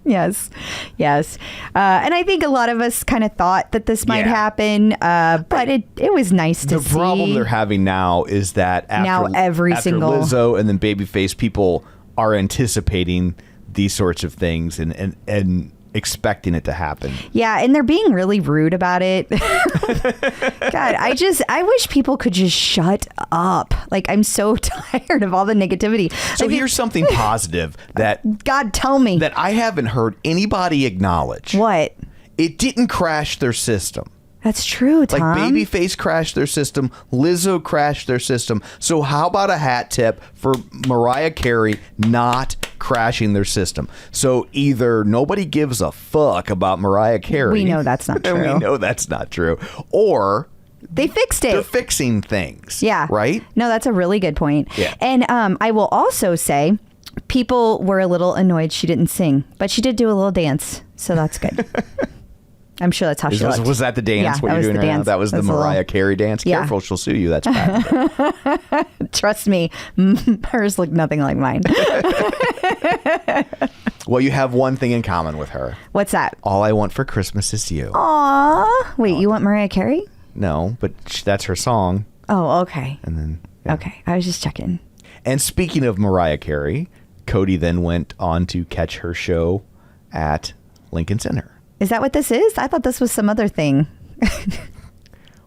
Yes. And I think a lot of us kind of thought that this might happen, but it was nice to see. The problem they're having now is that after Lizzo and then Babyface, people are anticipating these sorts of things and expecting it to happen. Yeah, and they're being really rude about it. God, I wish people could just shut up. Like, I'm so tired of all the negativity. So here's something positive that God, tell me that I haven't heard anybody acknowledge. What? It didn't crash their system. That's true, Tom. Like Babyface crashed their system, Lizzo crashed their system. So how about a hat tip for Mariah Carey not crashing their system? So either nobody gives a fuck about Mariah Carey. We know that's not true. And we know that's not true. Or they fixed it. They're fixing things. Yeah. Right? No, that's a really good point. Yeah. And I will also say people were a little annoyed she didn't sing, but she did do a little dance. So that's good. I'm sure that's how she looked. Was that the dance? Yeah, what that you're was doing the right now? dance. That was the Mariah Carey dance? Yeah. Careful, she'll sue you. That's bad. Trust me, hers looked nothing like mine. Well, you have one thing in common with her. What's that? All I Want for Christmas Is You. Aw. Wait, you want Mariah Carey? No, but that's her song. Oh, okay. And then Okay, I was just checking. And speaking of Mariah Carey, Cody then went on to catch her show at Lincoln Center. Is that what this is? I thought this was some other thing.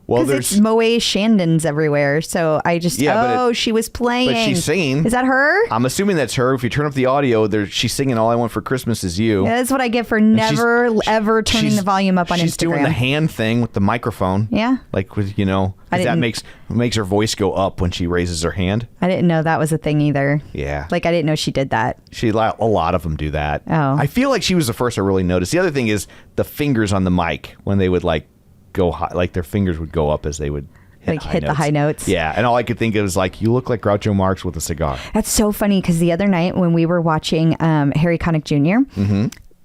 Well, there's Moe Shandons everywhere, so I just she was playing. But she's singing. Is that her? I'm assuming that's her. If you turn up the audio, she's singing "All I Want for Christmas Is You." Yeah, that's what I get for never ever turning the volume up on Instagram. She's doing the hand thing with the microphone. Yeah, like with that makes her voice go up when she raises her hand. I didn't know that was a thing either. Yeah, like I didn't know she did that. A lot of them do that. Oh, I feel like she was the first I really noticed. The other thing is the fingers on the mic when they would go high, like their fingers would go up as they would hit the high notes. Yeah, and all I could think of was you look like Groucho Marx with a cigar. That's so funny because the other night when we were watching Harry Connick Jr.,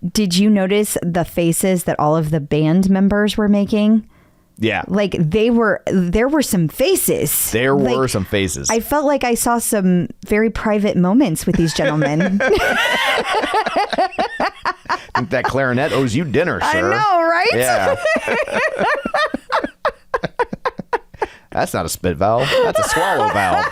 did you notice the faces that all of the band members were making? Yeah. There were some faces. There were some faces. I felt like I saw some very private moments with these gentlemen. I think that clarinet owes you dinner, sir. I know, right? Yeah. That's not a spit valve. That's a swallow valve.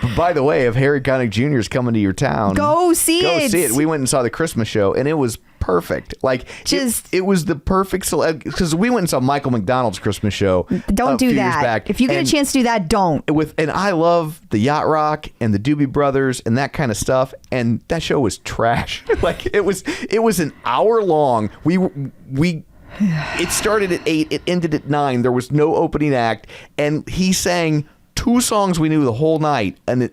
But by the way, if Harry Connick Jr. is coming to your town, go see it. We went and saw the Christmas show, and it was perfect. It was the perfect because we went and saw Michael McDonald's Christmas show. Don't do that. If you get a chance to do that, don't. And I love the Yacht Rock and the Doobie Brothers and that kind of stuff. And that show was trash. It was an hour long. It started at 8. It ended at 9. There was no opening act, and he sang 2 songs we knew the whole night, and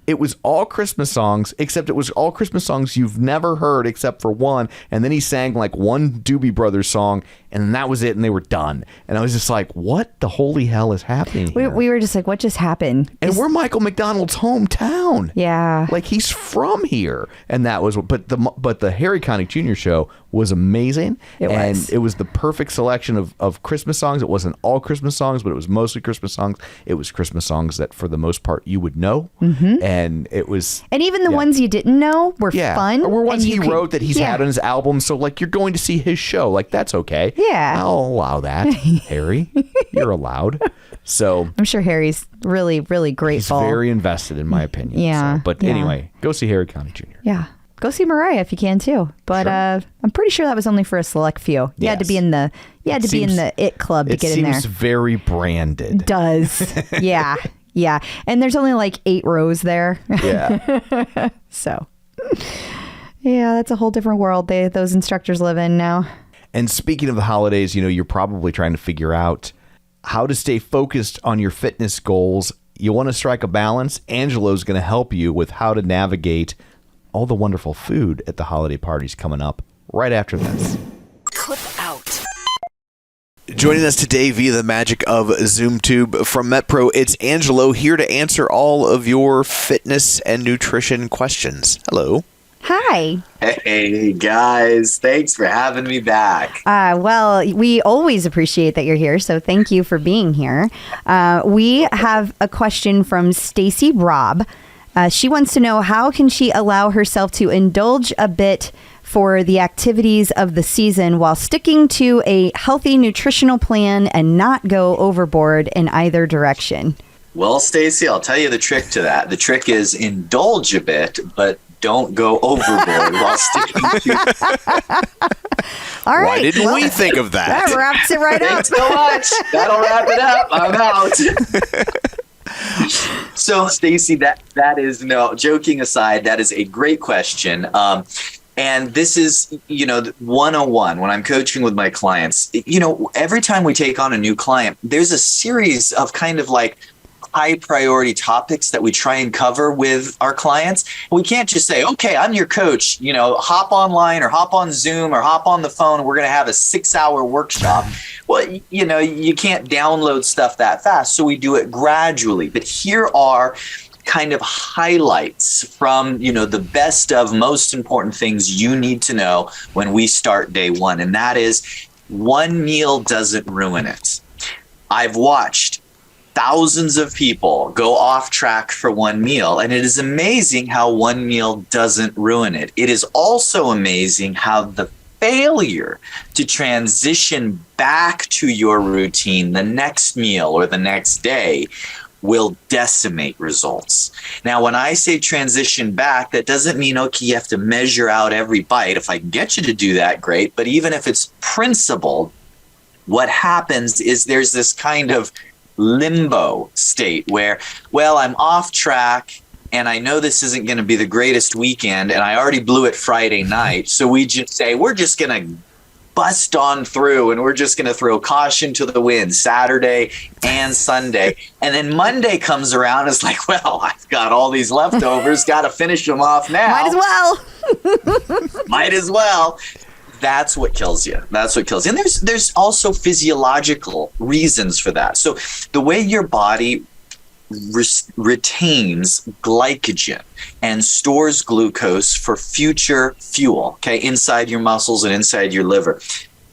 it was all Christmas songs, except it was all Christmas songs you've never heard except for one, and then he sang one Doobie Brothers song, and that was it, and they were done. And I was just like, what the holy hell is happening here? We were just like, what just happened? And we're Michael McDonald's hometown. Yeah. He's from here. And that was but the Harry Connick Jr. show was amazing. It was the perfect selection of Christmas songs. It wasn't all Christmas songs, but it was mostly Christmas songs. It was Christmas songs that for the most part you would know. Mm-hmm. And it was even the ones you didn't know were fun. Or ones he wrote that he's had on his album. So you're going to see his show. That's okay. Yeah. I'll allow that. Harry, you're allowed. So I'm sure Harry's really, really grateful. He's very invested in my opinion. Yeah. So, but anyway, go see Harry Connick Jr. Yeah. Go see Mariah if you can too. But sure. I'm pretty sure that was only for a select few. You had to be in the it club to get in there. It seems very branded. It does. Yeah. Yeah. And there's only 8 rows there. Yeah. So Yeah, that's a whole different world those instructors live in now. And speaking of the holidays, you're probably trying to figure out how to stay focused on your fitness goals. You want to strike a balance? Angelo's going to help you with how to navigate all the wonderful food at the holiday parties coming up right after this. Clip out. Joining us today via the magic of ZoomTube from MetPro, it's Angelo here to answer all of your fitness and nutrition questions. Hello. Hi. Hey, guys. Thanks for having me back. Well, we always appreciate that you're here, so thank you for being here. We have a question from Stacy Robb. She wants to know, how can she allow herself to indulge a bit for the activities of the season while sticking to a healthy nutritional plan and not go overboard in either direction? Well, Stacy, I'll tell you the trick to that. The trick is indulge a bit, but don't go overboard while sticking to. All right. Why didn't we think of that? That wraps it right up. Thanks so much. That'll wrap it up. I'm out. So, Stacy, that is, no, joking aside, that is a great question. And this is, 101 when I'm coaching with my clients. Every time we take on a new client, there's a series of kind of like high priority topics that we try and cover with our clients. We can't just say, okay, I'm your coach, hop online or hop on Zoom or hop on the phone. And we're going to have a 6-hour workshop. Well, you can't download stuff that fast. So we do it gradually. But here are kind of highlights from, the best of most important things you need to know when we start day one. And that is, one meal doesn't ruin it. I've watched thousands of people go off track for one meal, and it is amazing how one meal doesn't ruin it. It is also amazing how the failure to transition back to your routine the next meal or the next day will decimate results. Now, when I say transition back, that doesn't mean, okay, you have to measure out every bite. If I can get you to do that, great. But even if it's principled, what happens is there's this kind of limbo state where, well, I'm off track and I know this isn't going to be the greatest weekend and I already blew it Friday night. So we just say, we're just going to bust on through and we're just going to throw caution to the wind Saturday and Sunday. And then Monday comes around. It's like, well, I've got all these leftovers. Got to finish them off now. Might as well. That's what kills you. And there's also physiological reasons for that. So the way your body retains glycogen and stores glucose for future fuel, okay, inside your muscles and inside your liver.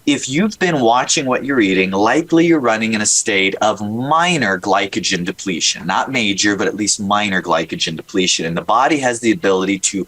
If you've been watching what you're eating, likely you're running in a state of minor glycogen depletion, not major, but at least minor glycogen depletion. And the body has the ability to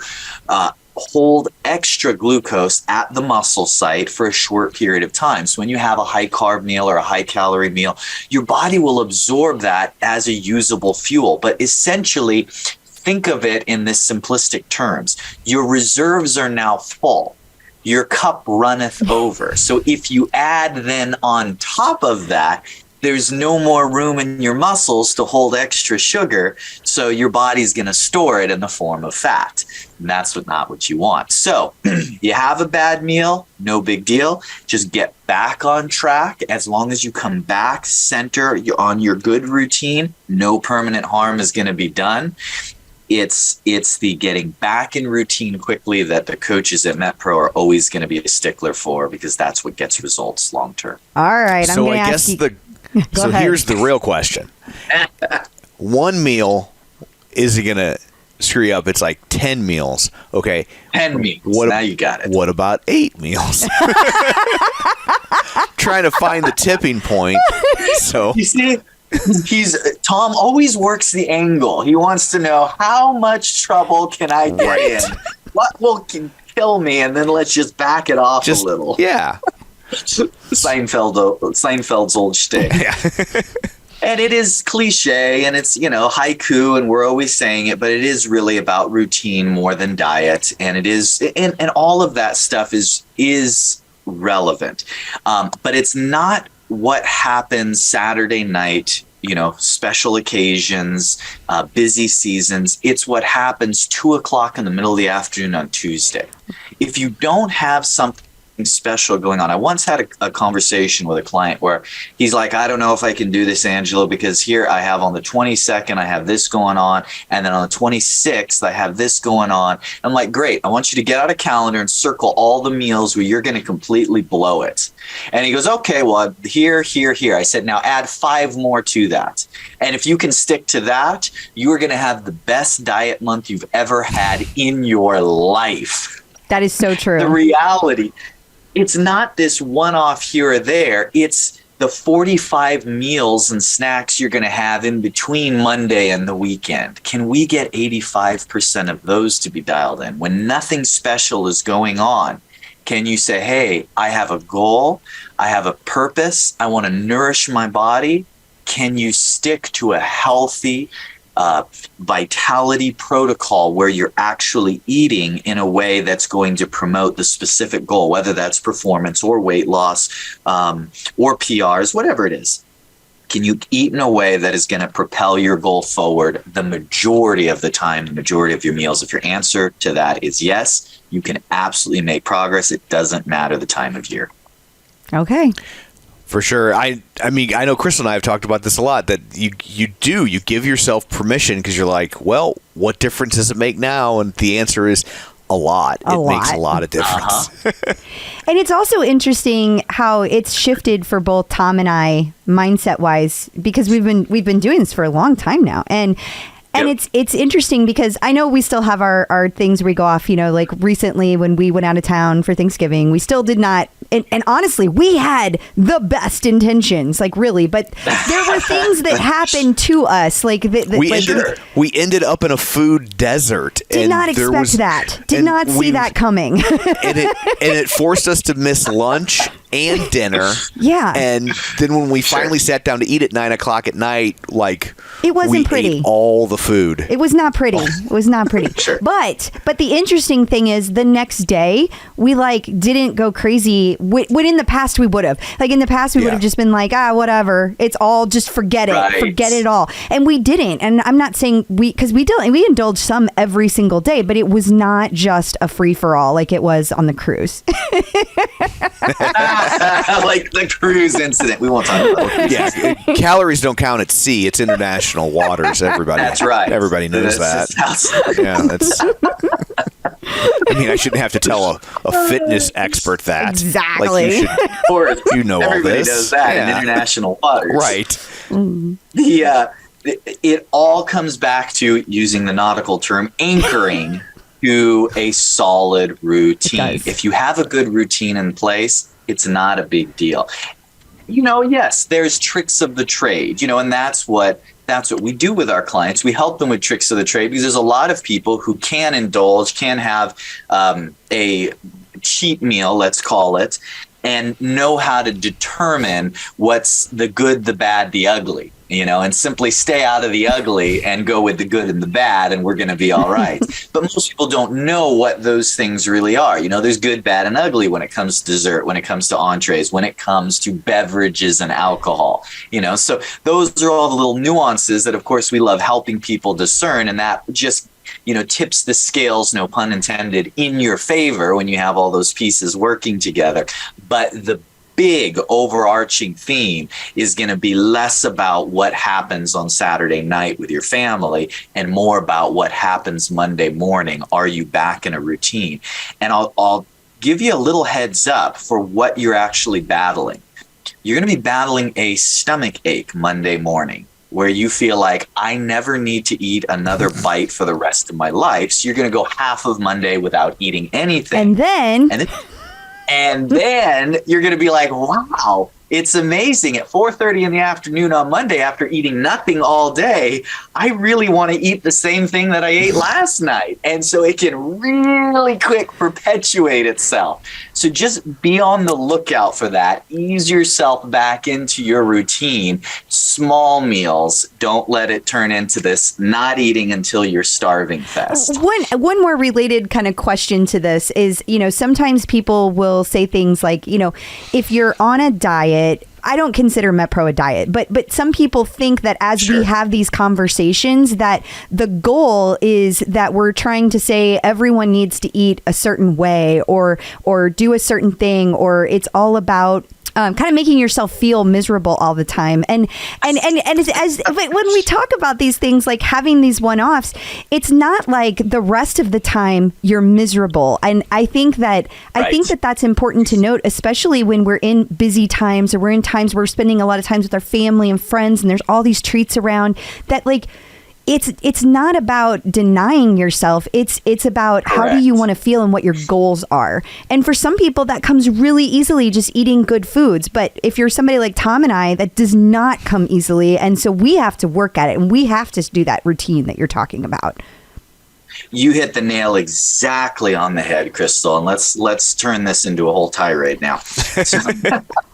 hold extra glucose at the muscle site for a short period of time. So when you have a high carb meal or a high calorie meal, your body will absorb that as a usable fuel. But essentially, think of it in this simplistic terms. Your reserves are now full. Your cup runneth over. So if you add then on top of that, there's no more room in your muscles to hold extra sugar, so your body's going to store it in the form of fat. And that's not what you want. So you have a bad meal, no big deal. Just get back on track. As long as you come back, center on your good routine, no permanent harm is going to be done. It's the getting back in routine quickly that the coaches at MetPro are always going to be a stickler for, because that's what gets results long term. All right. So I guess here's the real question. One meal is going to screw you up. It's like 10 meals. Okay. 10 meals. Now you got it. What about 8 meals? Trying to find the tipping point. So you see, Tom always works the angle. He wants to know, how much trouble can I get in? What will kill me? And then let's just back it off a little. Yeah. Seinfeld's old shtick. Yeah. And it is cliche and it's, haiku, and we're always saying it, but it is really about routine more than diet. And it is, and all of that stuff is relevant. But it's not what happens Saturday night, special occasions, busy seasons. It's what happens 2:00 in the middle of the afternoon on Tuesday. If you don't have something special going on. I once had a conversation with a client where he's like, I don't know if I can do this, Angelo, because here I have on the 22nd, I have this going on. And then on the 26th, I have this going on. I'm like, great. I want you to get out a calendar and circle all the meals where you're going to completely blow it. And he goes, okay, well, here. I said, now add 5 more to that. And if you can stick to that, you are going to have the best diet month you've ever had in your life. That is so true. The reality, it's not this one-off here or there. It's the 45 meals and snacks you're going to have in between Monday and the weekend. Can we get 85% of those to be dialed in? When nothing special is going on, can you say, hey, I have a goal, I have a purpose, I want to nourish my body? Can you stick to a healthy vitality protocol where you're actually eating in a way that's going to promote the specific goal, whether that's performance or weight loss or PRs, whatever it is? Can you eat in a way that is going to propel your goal forward the majority of the time, the majority of your meals? If your answer to that is yes, you can absolutely make progress. It doesn't matter the time of year. Okay. For sure. I mean, I know Crystal and I have talked about this a lot, that you give yourself permission because you're like, well, what difference does it make now? And the answer is a lot. It makes a lot of difference. And it's also interesting how it's shifted for both Tom and I mindset wise, because we've been doing this for a long time now. And it's interesting because I know we still have our things where we go off, like recently when we went out of town for Thanksgiving, we still did not. And honestly, we had the best intentions, like really, but there were things that happened to us. Like we ended up in a food desert. Did not expect that. Did not see that coming. and it forced us to miss lunch and dinner. Yeah. And then when we finally sat down to eat at 9:00 at night, it wasn't pretty. Ate all the food. It was not pretty. It was not pretty. Sure. But the interesting thing is the next day we didn't go crazy. When in the past we would have. In the past we would have just been like, whatever. It's all, just forget it. Right. Forget it all. And we didn't. And I'm not saying because we indulged some every single day, but it was not just a free for all like it was on the cruise. Like the cruise incident. We won't talk about it. Yeah. Calories don't count at sea. It's international waters. Everybody. That's right. Everybody knows that. Yeah, that's. I mean, I shouldn't have to tell a fitness expert that. Exactly. Of course, you know all everybody this. knows that in international waters. Right. Mm. It all comes back to, using the nautical term, anchoring to a solid routine. If you have a good routine in place, it's not a big deal. Yes, there's tricks of the trade, and that's what we do with our clients. We help them with tricks of the trade because there's a lot of people who can indulge, can have a cheat meal, let's call it, and know how to determine what's the good, the bad, the ugly, and simply stay out of the ugly and go with the good and the bad, and we're going to be all right. But most people don't know what those things really are. There's good, bad, and ugly when it comes to dessert, when it comes to entrees, when it comes to beverages and alcohol, so those are all the little nuances that, of course, we love helping people discern, and that just tips the scales, no pun intended, in your favor when you have all those pieces working together. But the big overarching theme is going to be less about what happens on Saturday night with your family and more about what happens Monday morning. Are you back in a routine? And I'll give you a little heads up for what you're actually battling. You're going to be battling a stomach ache Monday morning, where you feel like, I never need to eat another bite for the rest of my life. So you're going to go half of Monday without eating anything. And then you're going to be like, wow, it's amazing. At 4:30 in the afternoon on Monday, after eating nothing all day, I really want to eat the same thing that I ate last night. And so it can really quick perpetuate itself. So just be on the lookout for that. Ease yourself back into your routine. Small meals. Don't let it turn into this not eating until you're starving fest. One more related kind of question to this is, sometimes people will say things like, if you're on a diet, I don't consider MetPro a diet, but some people think that as we have these conversations, that the goal is that we're trying to say everyone needs to eat a certain way or do a certain thing, or it's all about kind of making yourself feel miserable all the time. And but when we talk about these things, like having these one-offs, it's not like the rest of the time you're miserable. And I think that that's important to note, especially when we're in busy times, or we're in times where we're spending a lot of times with our family and friends, and there's all these treats around, that like it's not about denying yourself. It's about how do you want to feel and what your goals are. And for some people, that comes really easily, just eating good foods. But if you're somebody like Tom and I, that does not come easily. And so we have to work at it, and we have to do that routine that you're talking about. You hit the nail exactly on the head, Crystal. And let's turn this into a whole tirade now. So,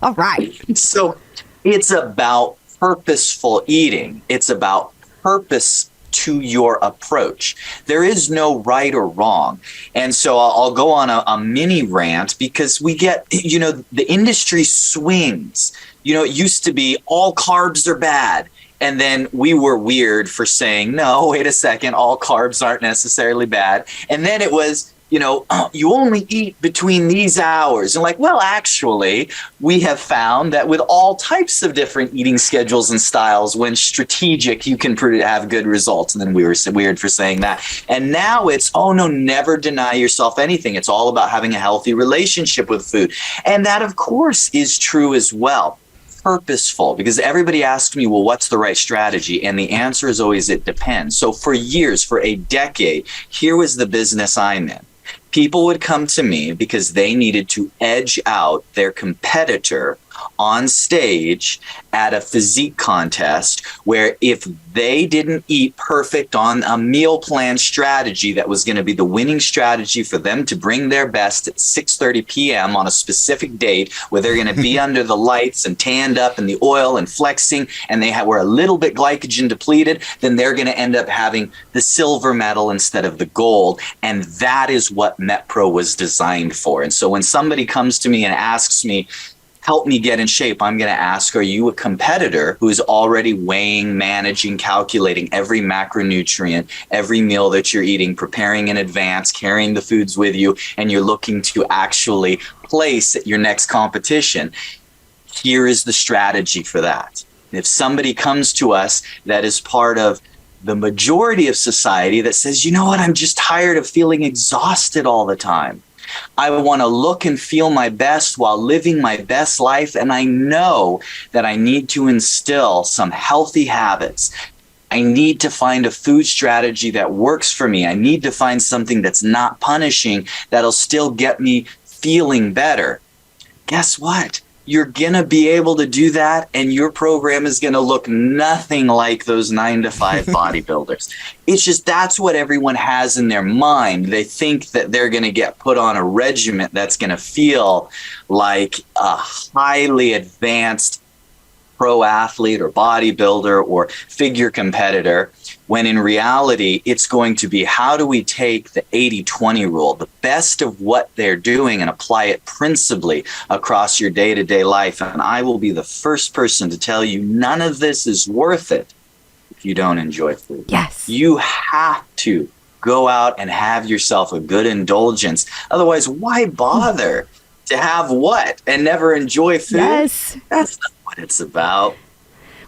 all right. So it's about purposeful eating. It's about purpose to your approach. There is no right or wrong. And so I'll go on a mini rant, because we get, the industry swings. It used to be all carbs are bad. And then we were weird for saying, no, wait a second, all carbs aren't necessarily bad. And then it was, you only eat between these hours. And like, well, actually, we have found that with all types of different eating schedules and styles, when strategic, you can have good results. And then we were weird for saying that. And now it's, oh, no, never deny yourself anything. It's all about having a healthy relationship with food. And that, of course, is true as well. Purposeful, because everybody asks me, well, what's the right strategy? And the answer is always, it depends. So for years, for a decade, here was the business I'm in. People would come to me because they needed to edge out their competitor on stage at a physique contest, where if they didn't eat perfect on a meal plan strategy that was going to be the winning strategy for them to bring their best at 6:30 p.m. on a specific date, where they're going to be under the lights and tanned up in the oil and flexing, and they were a little bit glycogen depleted, then they're going to end up having the silver medal instead of the gold. And that is what MetPro was designed for. And so when somebody comes to me and asks me, help me get in shape, I'm going to ask, are you a competitor who is already weighing, managing, calculating every macronutrient, every meal that you're eating, preparing in advance, carrying the foods with you, and you're looking to actually place at your next competition? Here is the strategy for that. If somebody comes to us that is part of the majority of society that says, you know what, I'm just tired of feeling exhausted all the time. I want to look and feel my best while living my best life. And I know that I need to instill some healthy habits. I need to find a food strategy that works for me. I need to find something that's not punishing, that'll still get me feeling better. Guess what? You're going to be able to do that, and your program is going to look nothing like those 9-to-5 bodybuilders. It's just, that's what everyone has in their mind. They think that they're going to get put on a regimen that's going to feel like a highly advanced pro athlete or bodybuilder or figure competitor, when in reality, it's going to be, how do we take the 80-20 rule, the best of what they're doing, and apply it principally across your day-to-day life? And I will be the first person to tell you, none of this is worth it if you don't enjoy food. Yes. You have to go out and have yourself a good indulgence. Otherwise, why bother to have what and never enjoy food? Yes. That's not what it's about.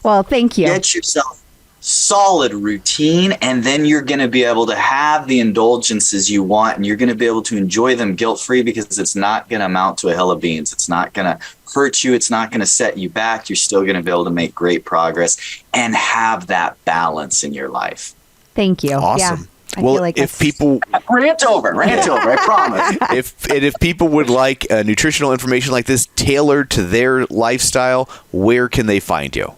Well, thank you. Get yourself solid routine, and then you're going to be able to have the indulgences you want, and you're going to be able to enjoy them guilt-free, because it's not going to amount to a hill of beans. It's not going to hurt you. It's not going to set you back. You're still going to be able to make great progress and have that balance in your life. Thank you. Awesome. Yeah. I Well, feel like if people rant over, I promise. if people would like nutritional information like this tailored to their lifestyle, where can they find you?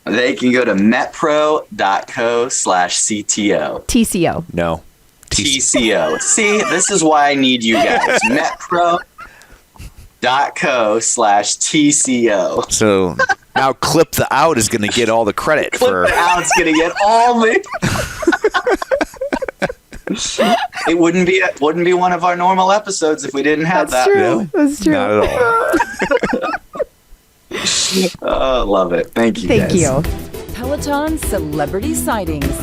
They can go to metpro.co/CTO. TCO. No. TCO. See, this is why I need you guys. metpro.co/TCO. So now Clip the Out is going to get all the credit for. Clip the Out's going to get all the. It wouldn't be one of our normal episodes if we didn't have That's that. true. No, That's true. Not at all. Love it. Thank you. Thank guys. you. Peloton Celebrity Sightings.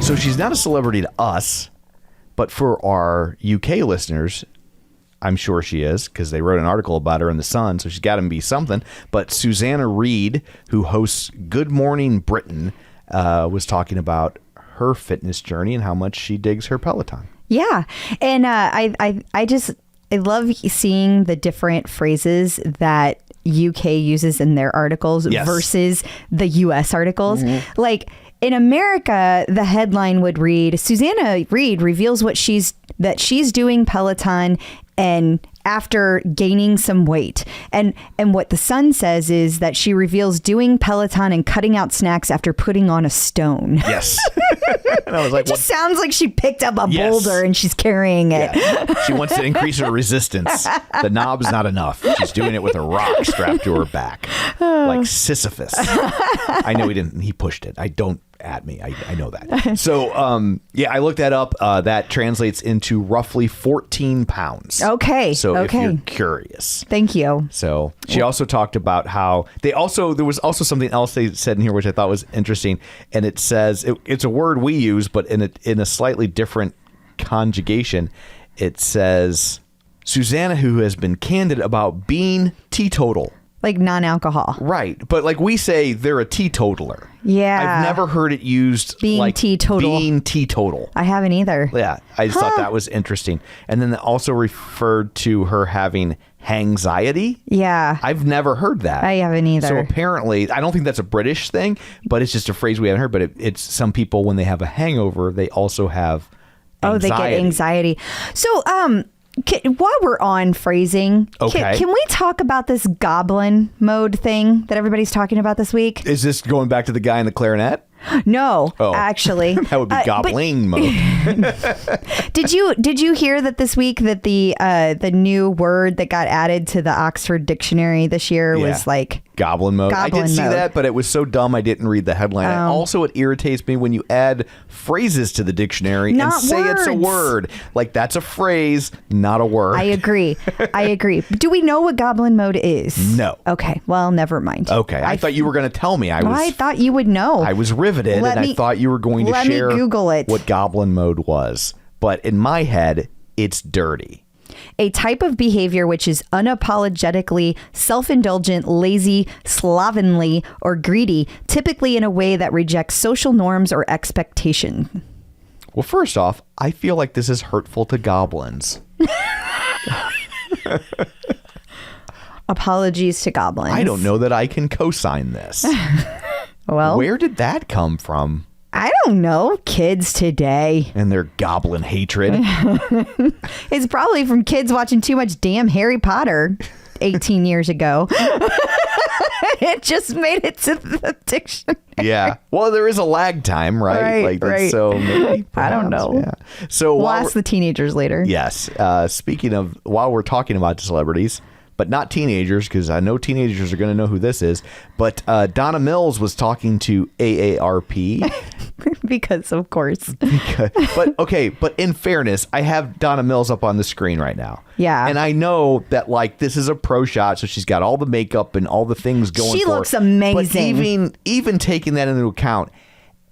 So she's not a celebrity to us, but for our UK listeners, I'm sure she is, because they wrote an article about her in The Sun, so she's got to be something. But Susanna Reid, who hosts Good Morning Britain, was talking about her fitness journey and how much she digs her Peloton. Yeah. And I love seeing the different phrases that UK uses in their articles versus the US articles. Like in America, the headline would read, Susanna Reid reveals that she's doing Peloton and after gaining some weight. And what the Sun says is that she reveals doing Peloton and cutting out snacks after putting on a stone. Yes. And I was like, it just sounds like she picked up a boulder and she's carrying it. Yeah. She wants to increase her resistance. The knob's not enough. She's doing it with a rock strapped to her back. Like Sisyphus. I know he pushed it. At me. I know that. So, I looked that up. That translates into roughly 14 pounds. Okay. So if you're curious. Thank you. So she also talked about how there was also something else they said in here, which I thought was interesting. And it says, it's a word we use, but in a slightly different conjugation. It says, Susanna, who has been candid about being teetotal. Like non-alcohol. Right. But like we say, they're a teetotaler. Yeah. I've never heard it used being like teetotal. Being teetotal. I haven't either. Yeah. I just thought that was interesting. And then it also referred to her having hangxiety. Yeah. I've never heard that. I haven't either. So apparently, I don't think that's a British thing, but it's just a phrase we haven't heard. But it's some people, when they have a hangover, they also have anxiety. Oh, they get anxiety. So, while we're on phrasing, can we talk about this goblin mode thing that everybody's talking about this week? Is this going back to the guy in the clarinet? No, actually. That would be gobbling mode. Did you hear that this week that the new word that got added to the Oxford Dictionary this year was like goblin mode? I did see that, but it was so dumb I didn't read the headline. And also, it irritates me when you add phrases to the dictionary and say it's a word. Like, that's a phrase, not a word. I agree. Do we know what goblin mode is? No. Okay. Well, never mind. Okay. I thought you were going to tell me. I thought you would know. I was riveted, I thought you were going to share Google it. What goblin mode was. But in my head, it's dirty. A type of behavior which is unapologetically self-indulgent, lazy, slovenly, or greedy, typically in a way that rejects social norms or expectation. Well, first off, I feel like this is hurtful to goblins. Apologies to goblins. I don't know that I can co-sign this. Well, where did that come from? I don't know. Kids today. And their goblin hatred. It's probably from kids watching too much damn Harry Potter 18 years ago. It just made it to the dictionary. Yeah. Well, there is a lag time, right? Right. So maybe, perhaps, I don't know. Yeah. So we'll ask the teenagers later. Yes. Speaking of, while we're talking about celebrities, but not teenagers, because I know teenagers are going to know who this is. But Donna Mills was talking to AARP. Because, of course. But in fairness, I have Donna Mills up on the screen right now. Yeah. And I know that, like, this is a pro shot, so she's got all the makeup and all the things going for her. She looks amazing. But even taking that into account,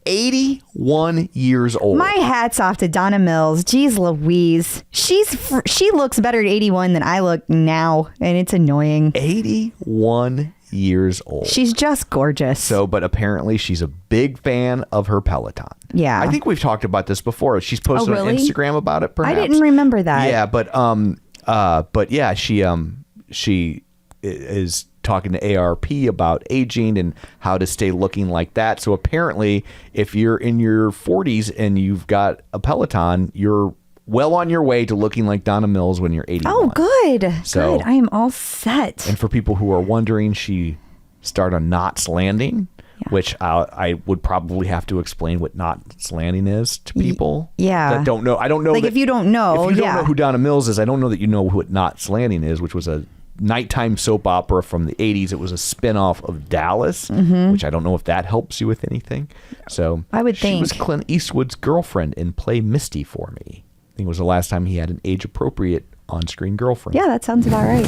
81 years old. My hat's off to Donna Mills. Jeez Louise. She looks better at 81 than I look now, and it's annoying. 81 years old. She's just gorgeous. So, but apparently she's a big fan of her Peloton. Yeah. I think we've talked about this before. She's posted on Instagram about it, perhaps. I didn't remember that. Yeah, but yeah, she is talking to ARP about aging and how to stay looking like that. So apparently, if you're in your 40s and you've got a Peloton, you're well on your way to looking like Donna Mills when you're 81. Oh, good. So, good. I am all set. And for people who are wondering, she started on Knots Landing, which I would probably have to explain what Knots Landing is to people. That don't know. I don't know. Like, if you don't know, if you don't know who Donna Mills is, I don't know that you know what Knots Landing is, which was a nighttime soap opera from the 80s. It was a spinoff of Dallas, which I don't know if that helps you with anything. So I would think. She was Clint Eastwood's girlfriend in Play Misty for Me. I think it was the last time he had an age-appropriate on-screen girlfriend. Yeah, that sounds about right.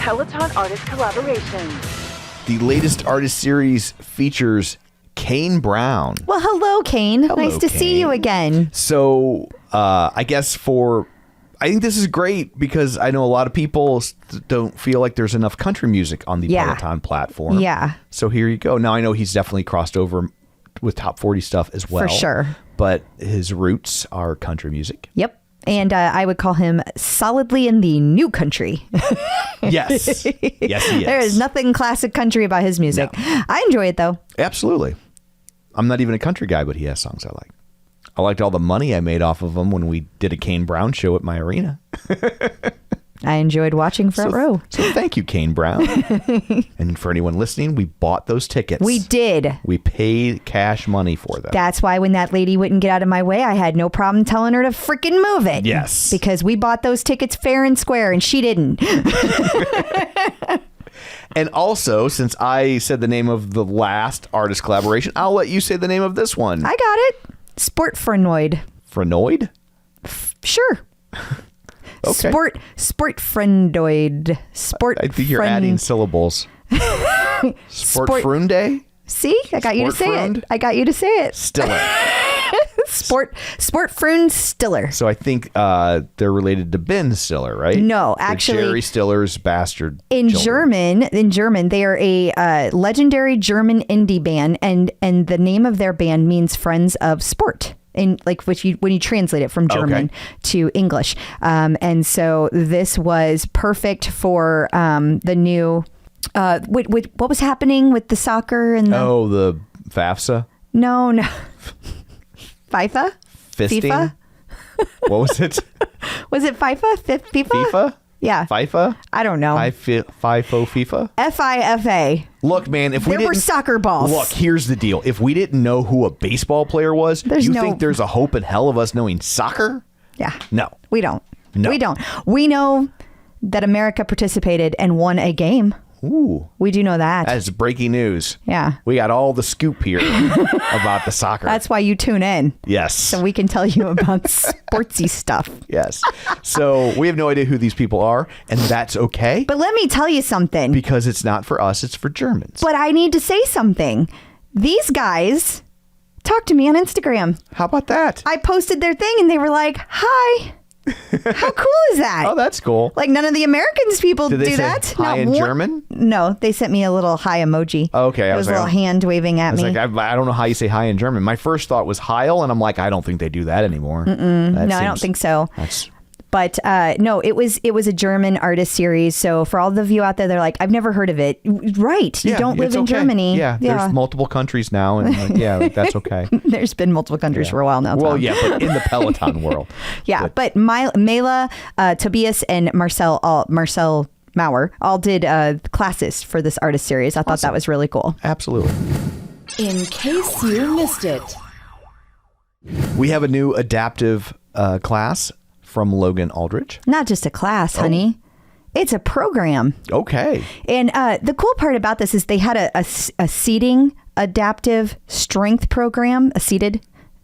Peloton artist collaborations. The latest artist series features Kane Brown. Well, hello, Kane. Nice to see you again. So, I guess I think this is great because I know a lot of people don't feel like there's enough country music on the Peloton platform. Yeah. So here you go. Now, I know he's definitely crossed over with top 40 stuff as well. For sure. But his roots are country music. Yep. And I would call him solidly in the new country. Yes. Yes, he is. There is nothing classic country about his music. No. I enjoy it, though. Absolutely. I'm not even a country guy, but he has songs I like. I liked all the money I made off of him when we did a Kane Brown show at my arena. I enjoyed watching front row. So thank you, Kane Brown. And for anyone listening, we bought those tickets. We did. We paid cash money for them. That's why when that lady wouldn't get out of my way, I had no problem telling her to freaking move it. Yes. Because we bought those tickets fair and square and she didn't. And also, since I said the name of the last artist collaboration, I'll let you say the name of this one. I got it. Sportfrenoid. Frenoid? Sure. Okay. Sportfriendoid. I think you're adding syllables. Sportfrunde? See? I got you to say it. I got you to say it. Stiller. Sportfrund Stiller. So I think they're related to Ben Stiller, right? No, actually. Jerry Stiller's bastard In children. German, they are a legendary German indie band, and the name of their band means Friends of Sport. In when you translate it from German to English, and so this was perfect for the new. What was happening with the soccer and the FAFSA? No. FIFA? Fisting? FIFA? What was it? Was it FIFA? FIFA? Yeah. FIFA? I don't know. FIFO FIFA? FIFA. Look, man, if we there were soccer balls. Look, here's the deal. If we didn't know who a baseball player was, think there's a hope in hell of us knowing soccer? Yeah. No. We don't. No. We don't. We know that America participated and won a game. Ooh. We do know that. That's breaking news. Yeah. We got all the scoop here about the soccer. That's why you tune in. Yes. So we can tell you about sportsy stuff. Yes. So we have no idea who these people are, and that's okay. But let me tell you something. Because it's not for us, it's for Germans. But I need to say something. These guys talked to me on Instagram. How about that? I posted their thing and they were like, hi. How cool is that? Oh, that's cool. Like none of the Americans people Did they do say that. Hi in German? No, they sent me a little hi emoji. Okay. It was a little hand waving at me. I don't know how you say hi in German. My first thought was Heil, and I'm like, I don't think they do that anymore. I don't think so. But no, it was a German artist series. So for all of you out there, they're like, I've never heard of it. Right. You don't live in Germany. Yeah. There's multiple countries now. And that's okay. There's been multiple countries for a while now. Well, yeah, but in the Peloton world. Yeah. But Mela, Tobias, and Marcel Mauer all did classes for this artist series. I thought that was really cool. Absolutely. In case you missed it. We have a new adaptive class from Logan Aldridge. Not just a class, honey. It's a program. Okay. And the cool part about this is they had a seating adaptive strength program,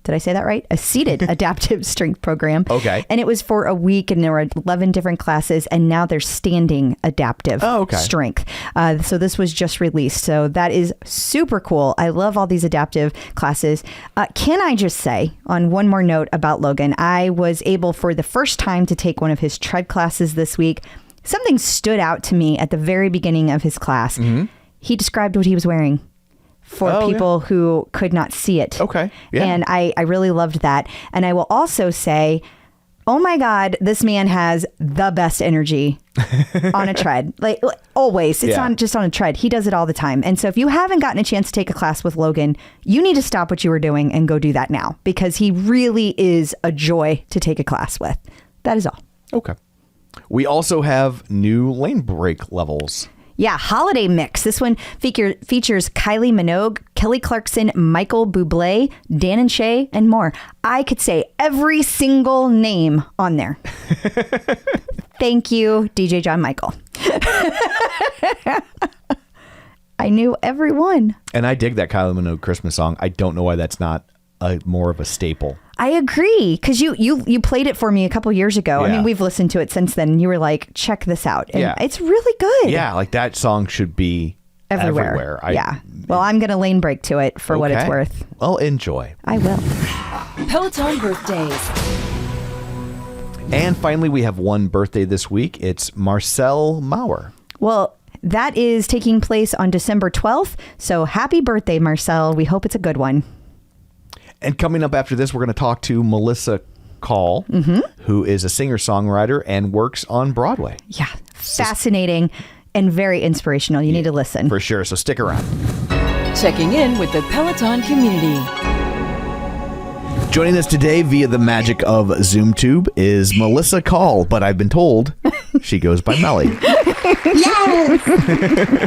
did I say that right? A seated adaptive strength program. Okay. And it was for a week and there were 11 different classes and now they're standing adaptive strength. So this was just released. So that is super cool. I love all these adaptive classes. Can I just say on one more note about Logan, I was able for the first time to take one of his tread classes this week. Something stood out to me at the very beginning of his class. Mm-hmm. He described what he was wearing for people who could not see it. Okay. Yeah. And I really loved that. And I will also say, oh my God, this man has the best energy on a tread. Like always. It's not just on a tread. He does it all the time. And so if you haven't gotten a chance to take a class with Logan, you need to stop what you were doing and go do that now because he really is a joy to take a class with. That is all. Okay. We also have new lane break levels. Yeah, holiday mix. This one features Kylie Minogue, Kelly Clarkson, Michael Bublé, Dan and Shay, and more. I could say every single name on there. Thank you, DJ John Michael. I knew everyone. And I dig that Kylie Minogue Christmas song. I don't know why that's not more of a staple. I agree, because you played it for me a couple years ago. Yeah. I mean, we've listened to it since then. And you were like, check this out. And it's really good. Yeah, like that song should be everywhere. Well, I'm going to lane break to it for what it's worth. Well, enjoy. I will. Peloton birthdays. And finally, we have one birthday this week. It's Marcel Maurer. Well, that is taking place on December 12th. So happy birthday, Marcel. We hope it's a good one. And coming up after this, we're going to talk to Melissa Kaul, who is a singer-songwriter and works on Broadway. Yeah, fascinating and very inspirational. You need to listen. For sure, so stick around. Checking in with the Peloton community. Joining us today via the magic of ZoomTube is Melissa Kaul, but I've been told she goes by Mellie. Yes.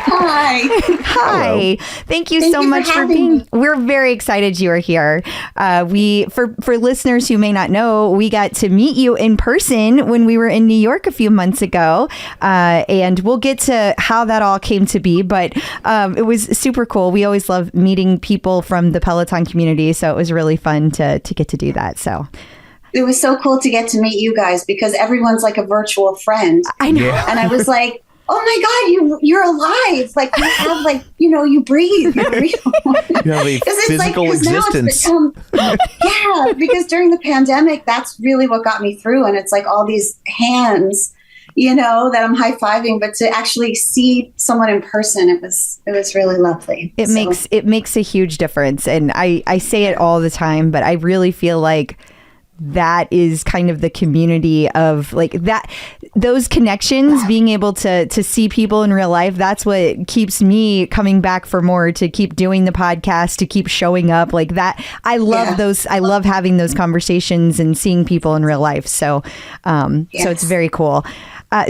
Hi. Hi. Thank you so much for being. We're very excited you are here. For listeners who may not know, we got to meet you in person when we were in New York a few months ago, and we'll get to how that all came to be. But it was super cool. We always love meeting people from the Peloton community, so it was really fun to get to do that. So. It was so cool to get to meet you guys because everyone's like a virtual friend. I know. Yeah. And I was like, oh my God, you're alive. Like you have you breathe. You're real. You have a physical existence. Because during the pandemic, that's really what got me through. And it's like all these hands, that I'm high-fiving, but to actually see someone in person, it was really lovely. It makes a huge difference. And I say it all the time, but I really feel like that is kind of the community of like that, those connections, being able to see people in real life. That's what keeps me coming back for more, to keep doing the podcast, to keep showing up like that. I love those. I love having those conversations and seeing people in real life. So, so it's very cool.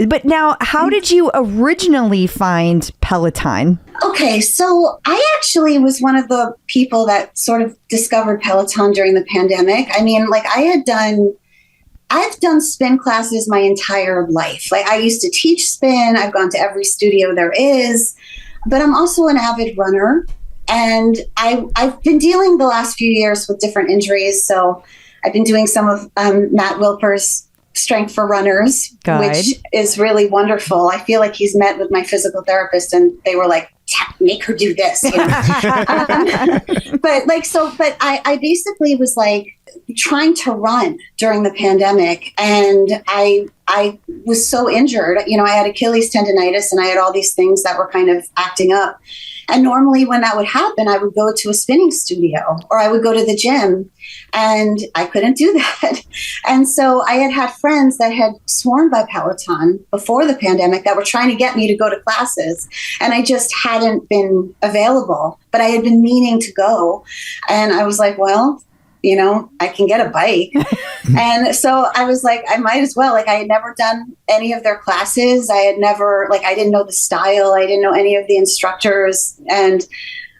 But now, how did you originally find Peloton? Okay, so I actually was one of the people that sort of discovered Peloton during the pandemic. I mean, like I've done spin classes my entire life. Like I used to teach spin. I've gone to every studio there is, but I'm also an avid runner. And I've been dealing the last few years with different injuries. So I've been doing some of Matt Wilper's Strength for Runners, which is really wonderful. I feel like he's met with my physical therapist and they were like, make her do this. But I basically was like trying to run during the pandemic, and I was so injured. I had Achilles tendonitis and I had all these things that were kind of acting up. And normally when that would happen, I would go to a spinning studio or I would go to the gym, and I couldn't do that. And so I had friends that had sworn by Peloton before the pandemic that were trying to get me to go to classes. And I just hadn't been available, but I had been meaning to go. And I was like, well, I can get a bike. And so I was like, I might as well. Like I had never done any of their classes. I had never, I didn't know the style. I didn't know any of the instructors. And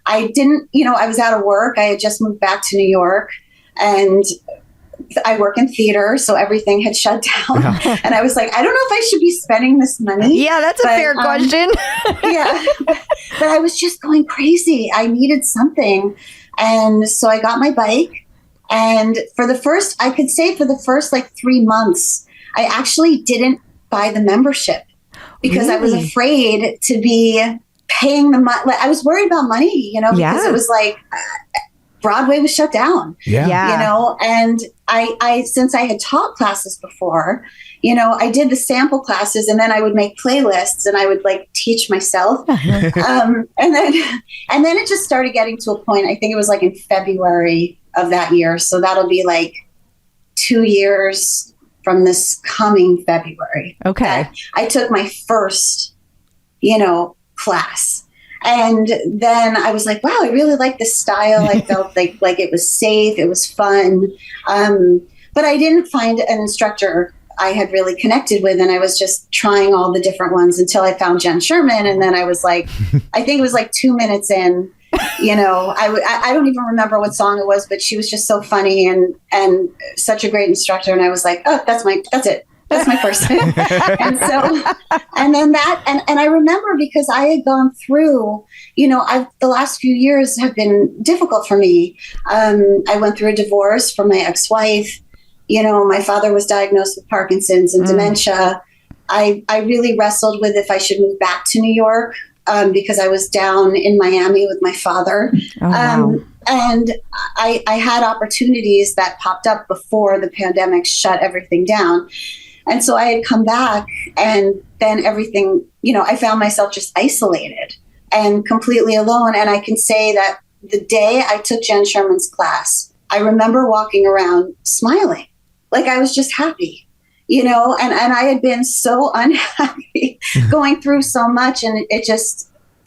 I didn't, I was out of work. I had just moved back to New York, and I work in theater, so everything had shut down. Yeah. And I was like, I don't know if I should be spending this money. Yeah, that's a fair question. But I was just going crazy. I needed something. And so I got my bike. And for the first 3 months, I actually didn't buy the membership because I was afraid to be paying the money. I was worried about money, because it was like Broadway was shut down. And I since I had taught classes before, I did the sample classes, and then I would make playlists and I would teach myself. And then it just started getting to a point, I think it was in February of that year. So that'll be 2 years from this coming February. Okay. I took my first, class. And then I was like, wow, I really like this style. I felt like it was safe. It was fun. But I didn't find an instructor I had really connected with. And I was just trying all the different ones until I found Jen Sherman. And then I was I think it was 2 minutes in, I don't even remember what song it was, but she was just so funny and such a great instructor. And I was like, oh, that's it. That's my first. And so, and then and I remember because I had gone through, the last few years have been difficult for me. I went through a divorce from my ex-wife. My father was diagnosed with Parkinson's and dementia. I really wrestled with if I should move back to New York because I was down in Miami with my father. Oh, wow. And I had opportunities that popped up before the pandemic shut everything down. And so I had come back, and then everything, I found myself just isolated and completely alone. And I can say that the day I took Jen Sherman's class, I remember walking around smiling, like I was just happy, and I had been so unhappy going through so much. And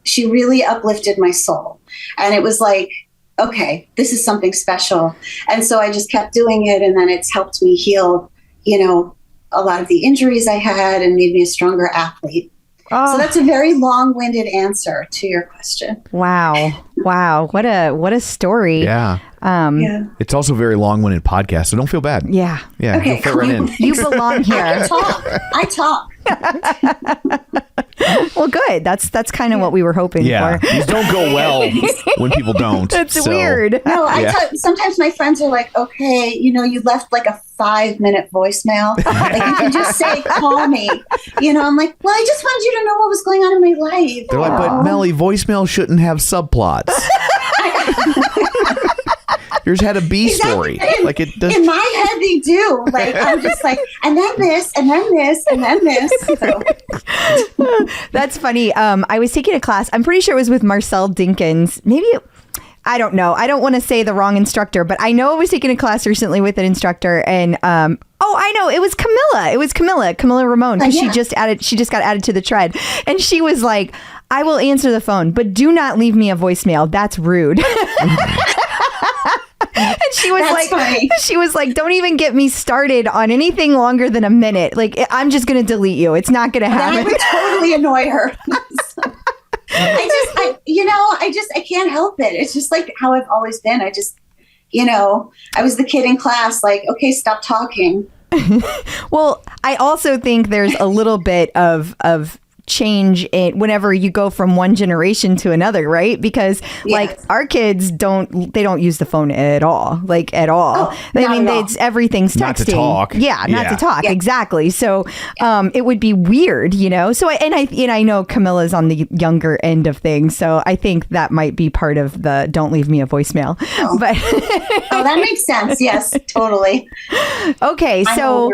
she really uplifted my soul. And it was like, okay, this is something special. And so I just kept doing it. And then it's helped me heal, a lot of the injuries I had and made me a stronger athlete. Oh. So that's a very long-winded answer to your question. Wow. What a story. Yeah. It's also a very long-winded podcast, so don't feel bad. Yeah. Yeah. Okay, fit right in. You belong here. I talk. Well, good. That's kind of what we were hoping for. These don't go well when people don't. It's weird. No, sometimes my friends are like, okay, you left like a 5-minute voicemail. Like you can just say, call me. I'm like, well, I just wanted you to know what was going on in my life. They're like, but Mellie, voicemail shouldn't have subplots. Yours had a B story. Like it does. In my head, they do. Like I'm just like, and then this, and then this, and then this. So. That's funny. I was taking a class. I'm pretty sure it was with Marcel Dinkins. Maybe I don't know. I don't want to say the wrong instructor, but I know I was taking a class recently with an instructor, and I know it was Camilla. It was Camilla Ramon, because she just got added to the tread, and she was like, "I will answer the phone, but do not leave me a voicemail. That's rude." And she was like, don't even get me started on anything longer than a minute. Like, I'm just going to delete you. It's not going to happen. I would totally annoy her. I can't help it. It's just like how I've always been. I just, I was the kid in class, like, okay, stop talking. Well, I also think there's a little bit of change it whenever you go from one generation to another, right? Because like our kids don't use the phone at all. It's everything's texting. Not to talk. Not to talk. Exactly. So it would be weird, So I know Camilla's on the younger end of things, so I think that might be part of the don't leave me a voicemail. Oh. But that makes sense. Yes, totally. Okay, so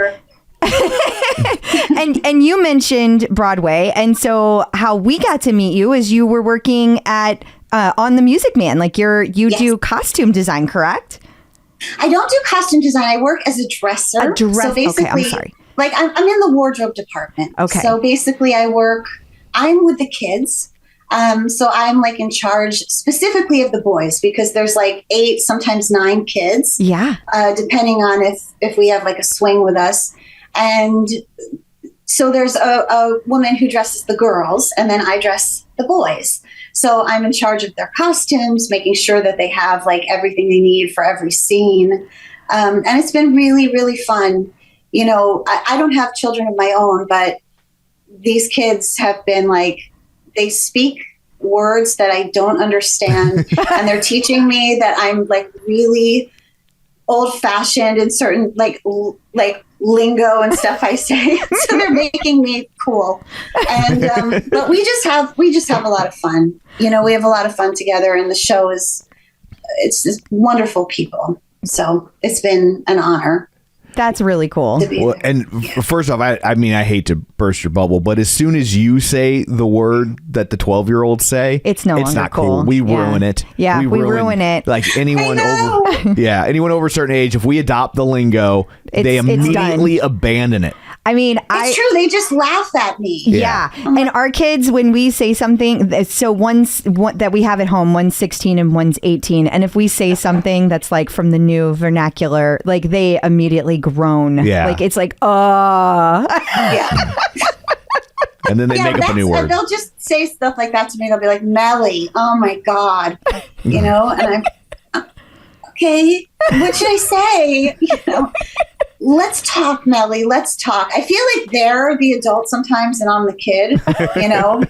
and you mentioned Broadway, and so how we got to meet you is you were working at on The Music Man. Like you do costume design, correct? I don't do costume design. I work as a dresser. So basically, okay, I'm sorry. Like I'm in the wardrobe department. Okay. So basically, I'm with the kids. So I'm like in charge specifically of the boys, because there's like 8, sometimes 9 kids. Yeah. Depending on if we have like a swing with us. And so there's a woman who dresses the girls, and then I dress the boys. So I'm in charge of their costumes, making sure that they have like everything they need for every scene. And it's been really, really fun. I don't have children of my own, but these kids have been like, they speak words that I don't understand. And they're teaching me that I'm like really old fashioned in certain like lingo and stuff I say. So they're making me cool. And but we just have a lot of fun. We have a lot of fun together, and the show it's just wonderful people. So it's been an honor. That's really cool. Well, and first off, I mean, I hate to burst your bubble, but as soon as you say the word that the 12-year-olds say, it's not cool. We ruin it. Yeah, we ruin it. Like anyone over a certain age, if we adopt the lingo, they immediately abandon it. I mean, it's true. They just laugh at me. Yeah. And our kids, when we say something, so one that we have at home, one's 16 and one's 18. And if we say something that's like from the new vernacular, like they immediately groan. Yeah. Like it's like, Yeah. And then they make up a new word. They'll just say stuff like that to me. They'll be like, Mellie, oh my God. And I'm, okay, what should I say? let's talk, Mellie, let's talk. I feel like they're the adult sometimes and I'm the kid, you know.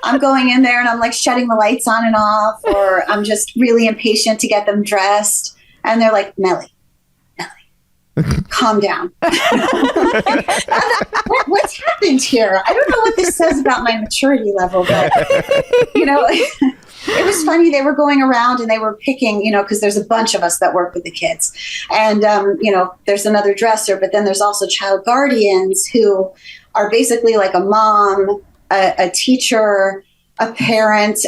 I'm going in there and I'm like shutting the lights on and off, or I'm just really impatient to get them dressed. And they're like, Mellie, calm down. What's happened here? I don't know what this says about my maturity level, but, you know, it was funny. They were going around and they were picking, you know, because there's a bunch of us that work with the kids. And, you know, there's another dresser, but then there's also child guardians who are basically like a mom, a teacher, a parent.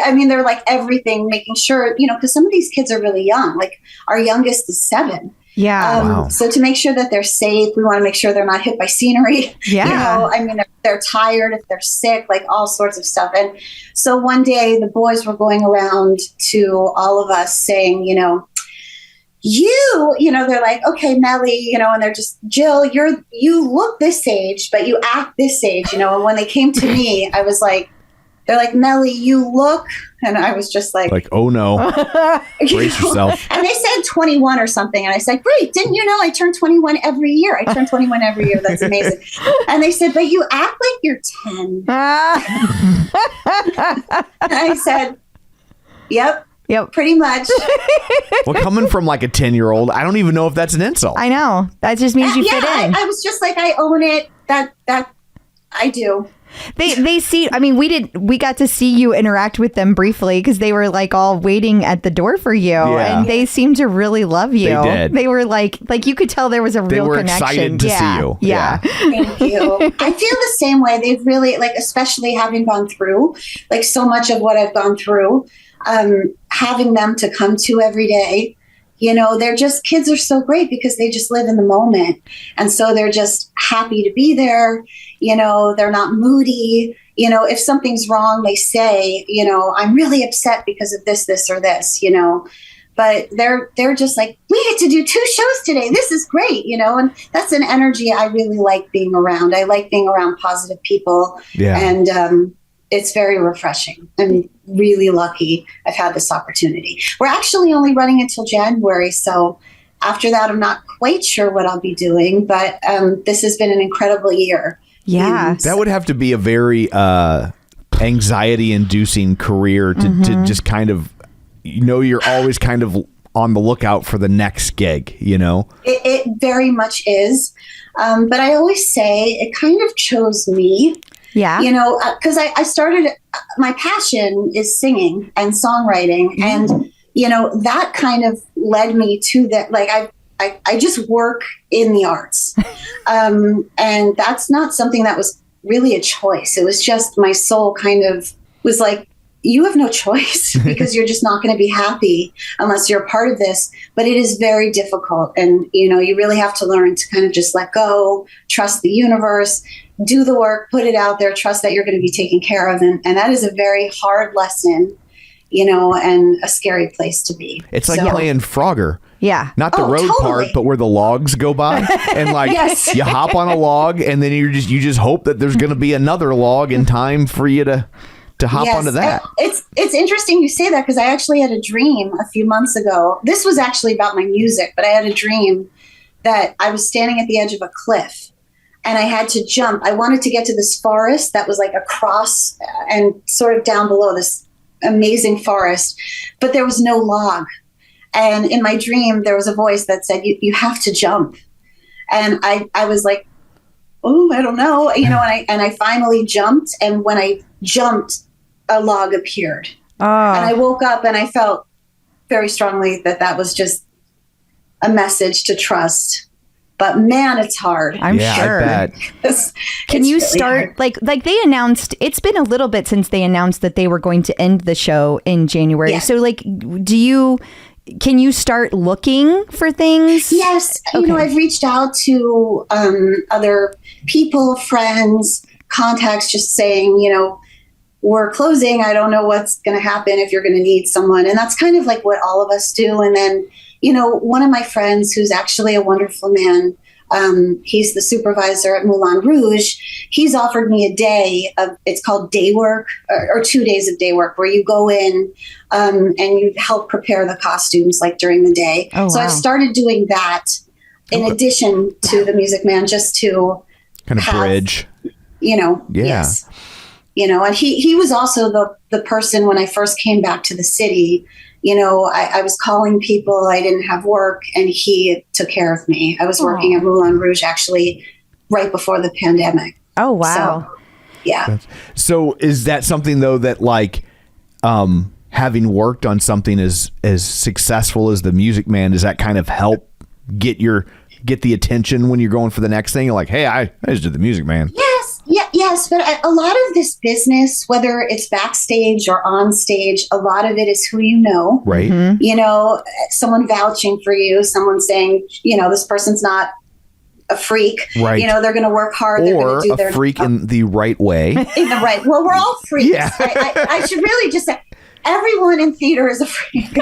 I mean, they're like everything, making sure, you know, because some of these kids are really young. Like our youngest is 7. Yeah. Wow. So to make sure that they're safe, we want to make sure they're not hit by scenery. Yeah. You know, I mean, if they're tired, if they're sick, like all sorts of stuff. And so one day the boys were going around to all of us saying, you know, they're like, okay, Mellie, you know, and they're just, Jill, you look this age, but you act this age, you know. And when they came to me, I was like, they're like, Mellie, you look, and I was just like, oh no, brace yourself. And they said 21 or something. And I said, great. Didn't you know I turn 21 every year? I turn 21 every year. That's amazing. And they said, but you act like you're 10. And I said, yep, pretty much. Well, coming from like a 10-year-old, I don't even know if that's an insult. I know. That just means you fit in. I was just like, I own it. That I do. They see, I mean, we got to see you interact with them briefly because they were like all waiting at the door for you, and they seemed to really love you. They did. They were like you could tell there was a real connection. They were excited to see you. Yeah. Thank you. I feel the same way. They've really, like, especially having gone through like so much of what I've gone through, having them to come to every day. You know, kids are so great because they just live in the moment. And so they're just happy to be there. You know, they're not moody. You know, if something's wrong, they say, you know, I'm really upset because of this, or this, you know. But they're just like, we get to do 2 shows today. This is great, you know. And that's an energy I really like being around. I like being around positive people. Yeah. And it's very refreshing. I'm really lucky I've had this opportunity. We're actually only running until January. So after that, I'm not quite sure what I'll be doing. But this has been an incredible year. Yeah. That would have to be a very anxiety-inducing career to just kind of, you know, you're always kind of on the lookout for the next gig, you know? It very much is. But I always say it kind of chose me. Yeah. You know, because I started, my passion is singing and songwriting. And, you know, that kind of led me to that. Like, I just work in the arts. And that's not something that was really a choice. It was just my soul kind of was like, you have no choice because you're just not going to be happy unless you're a part of this. But it is very difficult. And, you know, you really have to learn to kind of just let go, trust the universe, do the work, put it out there, trust that you're going to be taken care of. And that is a very hard lesson, you know, and a scary place to be. It's like playing Frogger. Yeah. Not the road part, but where the logs go by. And like you hop on a log and then you just hope that there's going to be another log in time for you to hop onto that. It's interesting you say that because I actually had a dream a few months ago. This was actually about my music, but I had a dream that I was standing at the edge of a cliff and I had to jump. I wanted to get to this forest that was like across and sort of down below this amazing forest, but there was no log. And in my dream, there was a voice that said, you have to jump. And I was like, oh, I don't know, you know, and I finally jumped. And when I jumped, a log appeared. Oh. And I woke up and I felt very strongly that was just a message to trust. But man, it's hard. I'm sure. I bet. Can you really start hard. like they announced? It's been a little bit since they announced that they were going to end the show in January. Yeah. So like, can you start looking for things? Yes. Okay. You know, I've reached out to other people, friends, contacts, just saying, you know, we're closing. I don't know what's going to happen if you're going to need someone. And that's kind of like what all of us do. And then, you know, one of my friends who's actually a wonderful man, he's the supervisor at Moulin Rouge. He's offered me a day of, it's called day work or 2 days of day work where you go in and you help prepare the costumes like during the day. Oh, so I've started doing that. in addition to the Music Man, just to kind of bridge. Yes. And he was also the person when I first came back to the city. I was calling people, I didn't have work, and he took care of me. I was working at Moulin Rouge actually right before the pandemic. Oh, wow. So, yeah. So is that something though that like, having worked on something as successful as the Music Man, does that kind of help get the attention when you're going for the next thing? You're like, hey, I just did the Music Man. Yes, but a lot of this business, whether it's backstage or on stage, a lot of it is who you know. Right. Mm-hmm. Someone vouching for you, someone saying, this person's not a freak. Right. They're going to work hard. Or a freak in the right way. Well, we're all freaks. Yeah. I should really just say, everyone in theater is a freak,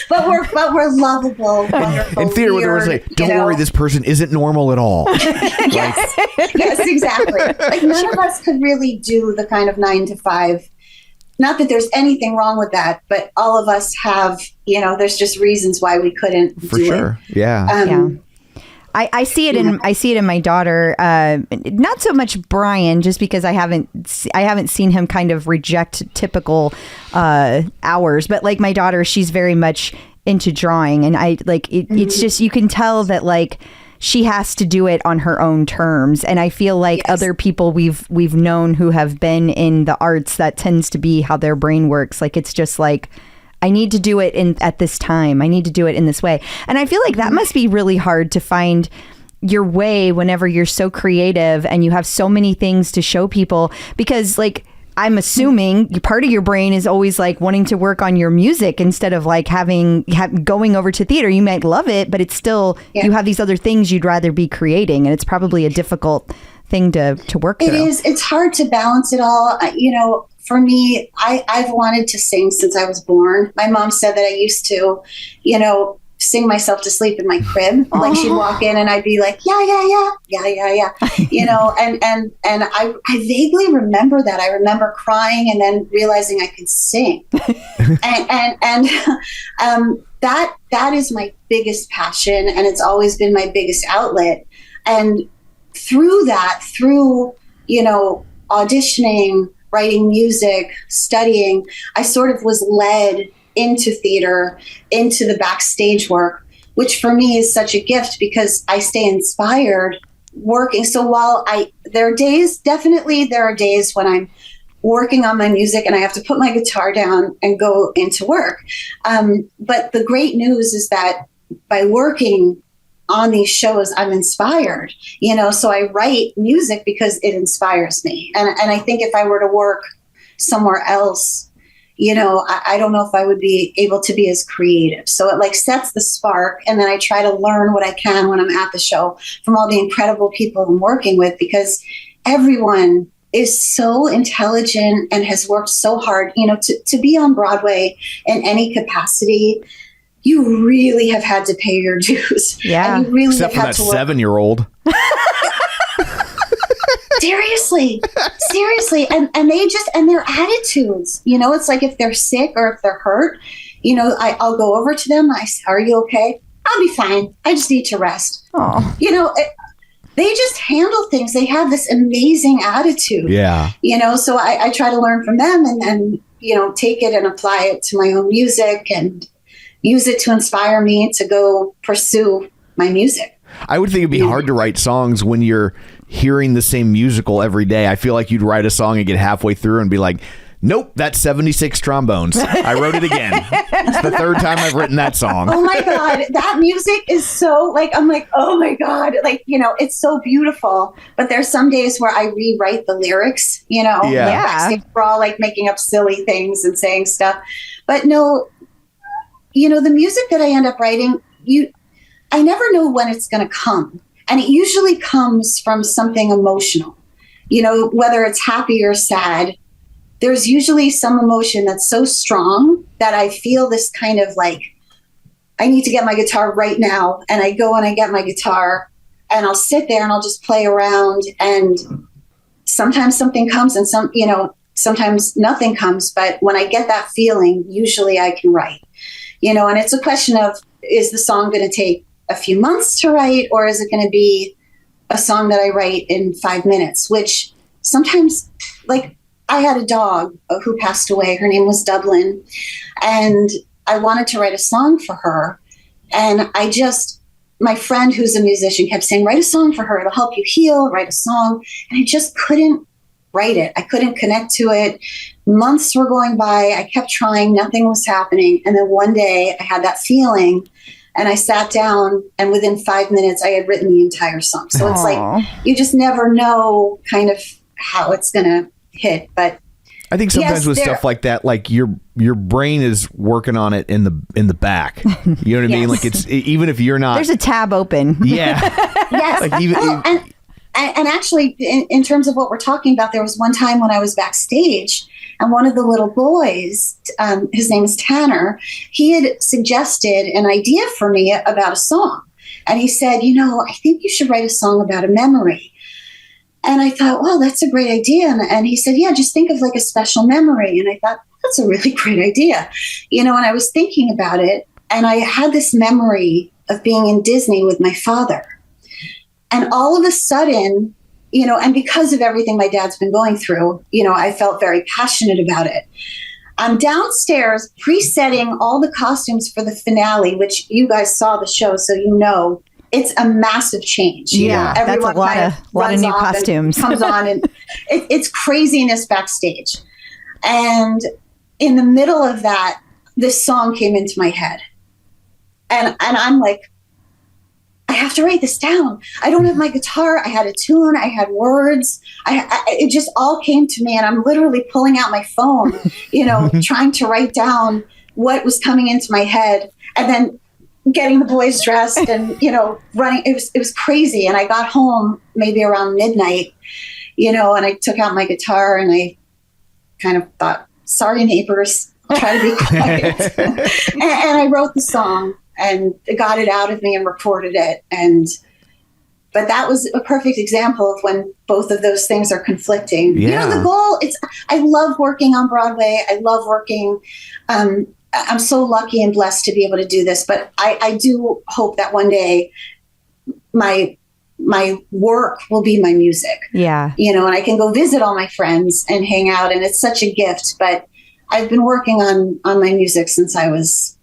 but we're lovable, wonderful. In theater, where they say, "Don't worry, this person isn't normal at all." Yes, exactly. Like none of us could really do the kind of 9 to 5. Not that there's anything wrong with that, but all of us have, there's just reasons why we couldn't For do sure. it. Yeah. I see it in my daughter. Not so much Brian, just because I haven't seen him kind of reject typical hours. But like my daughter, she's very much into drawing, and it's just, you can tell that like she has to do it on her own terms. And I feel like other people we've known who have been in the arts, that tends to be how their brain works. Like it's just like, I need to do it at this time. I need to do it in this way. And I feel like that must be really hard to find your way whenever you're so creative and you have so many things to show people, because like, I'm assuming part of your brain is always like wanting to work on your music instead of like going over to theater. You might love it, but it's still, you have these other things you'd rather be creating. And it's probably a difficult thing to work through. It is. It's hard to balance it all. For me, I've wanted to sing since I was born. My mom said that I used to, sing myself to sleep in my crib. Like she'd walk in and I'd be like, yeah. And I vaguely remember that. I remember crying and then realizing I could sing. That is my biggest passion, and it's always been my biggest outlet. And through auditioning, writing music, studying, I sort of was led into theater, into the backstage work, which for me is such a gift because I stay inspired working. So while there are days when I'm working on my music and I have to put my guitar down and go into work. But the great news is that by working on these shows, I'm inspired, so I write music because it inspires me. And I think if I were to work somewhere else, I don't know if I would be able to be as creative. So it like sets the spark. And then I try to learn what I can when I'm at the show from all the incredible people I'm working with, because everyone is so intelligent and has worked so hard, to be on Broadway in any capacity. You really have had to pay your dues. Yeah. And you really Except for have had that to 7-year-old. Seriously. And their attitudes, it's like if they're sick or if they're hurt, I'll go over to them. I say, are you okay? I'll be fine. I just need to rest. Oh, they just handle things. They have this amazing attitude. Yeah. So I try to learn from them and take it and apply it to my own music and use it to inspire me to go pursue my music. I would think it'd be hard to write songs when you're hearing the same musical every day. I feel like you'd write a song and get halfway through and be like, nope, that's 76 trombones. I wrote it again. It's the third time I've written that song. Oh my God. That music is so I'm like, oh my God. It's so beautiful. But there's some days where I rewrite the lyrics, backstage, we're all like making up silly things and saying stuff. But no, the music that I end up writing, I never know when it's going to come. And it usually comes from something emotional, whether it's happy or sad. There's usually some emotion that's so strong that I feel this kind of like, I need to get my guitar right now. And I go and I get my guitar and I'll sit there and I'll just play around. And sometimes something comes and sometimes nothing comes. But when I get that feeling, usually I can write, and it's a question of, is the song going to take a few months to write, or is it going to be a song that I write in 5 minutes? Which sometimes, like, I had a dog who passed away. Her name was Dublin. And I wanted to write a song for her. And my friend who's a musician kept saying, write a song for her. It'll help you heal, write a song. And I just couldn't write it. I couldn't connect to it. Months were going by. I kept trying. Nothing was happening. And then one day I had that feeling and I sat down, and within 5 minutes I had written the entire song. So it's like, you just never know kind of how it's going to hit. But I think sometimes with stuff like that, like your brain is working on it in the back. You know what I mean? Like even if you're not, there's a tab open. Yeah. Yes. Like even, and actually, in terms of what we're talking about, there was one time when I was backstage, and one of the little boys, his name is Tanner, he had suggested an idea for me about a song. And he said, I think you should write a song about a memory. And I thought, well, that's a great idea. And he said, yeah, just think of like a special memory. And I thought, that's a really great idea. And I was thinking about it, and I had this memory of being in Disney with my father. And all of a sudden, and because of everything my dad's been going through, I felt very passionate about it. I'm downstairs pre-setting all the costumes for the finale, which you guys saw the show, so it's a massive change. Yeah, everyone that's a lot of new costumes. Comes on, and it's craziness backstage. And in the middle of that, this song came into my head. And I'm like, I have to write this down. I don't have my guitar. I had a tune. I had words. It just all came to me, and I'm literally pulling out my phone, trying to write down what was coming into my head, and then getting the boys dressed and, running. It was crazy. And I got home maybe around midnight, and I took out my guitar and I kind of thought, sorry, neighbors, I'll try to be quiet. and I wrote the song and got it out of me and recorded it. But that was a perfect example of when both of those things are conflicting. Yeah. The goal I love working on Broadway. I love working, I'm so lucky and blessed to be able to do this, but I do hope that one day my work will be my music. Yeah. And I can go visit all my friends and hang out, and it's such a gift. But I've been working on my music since I was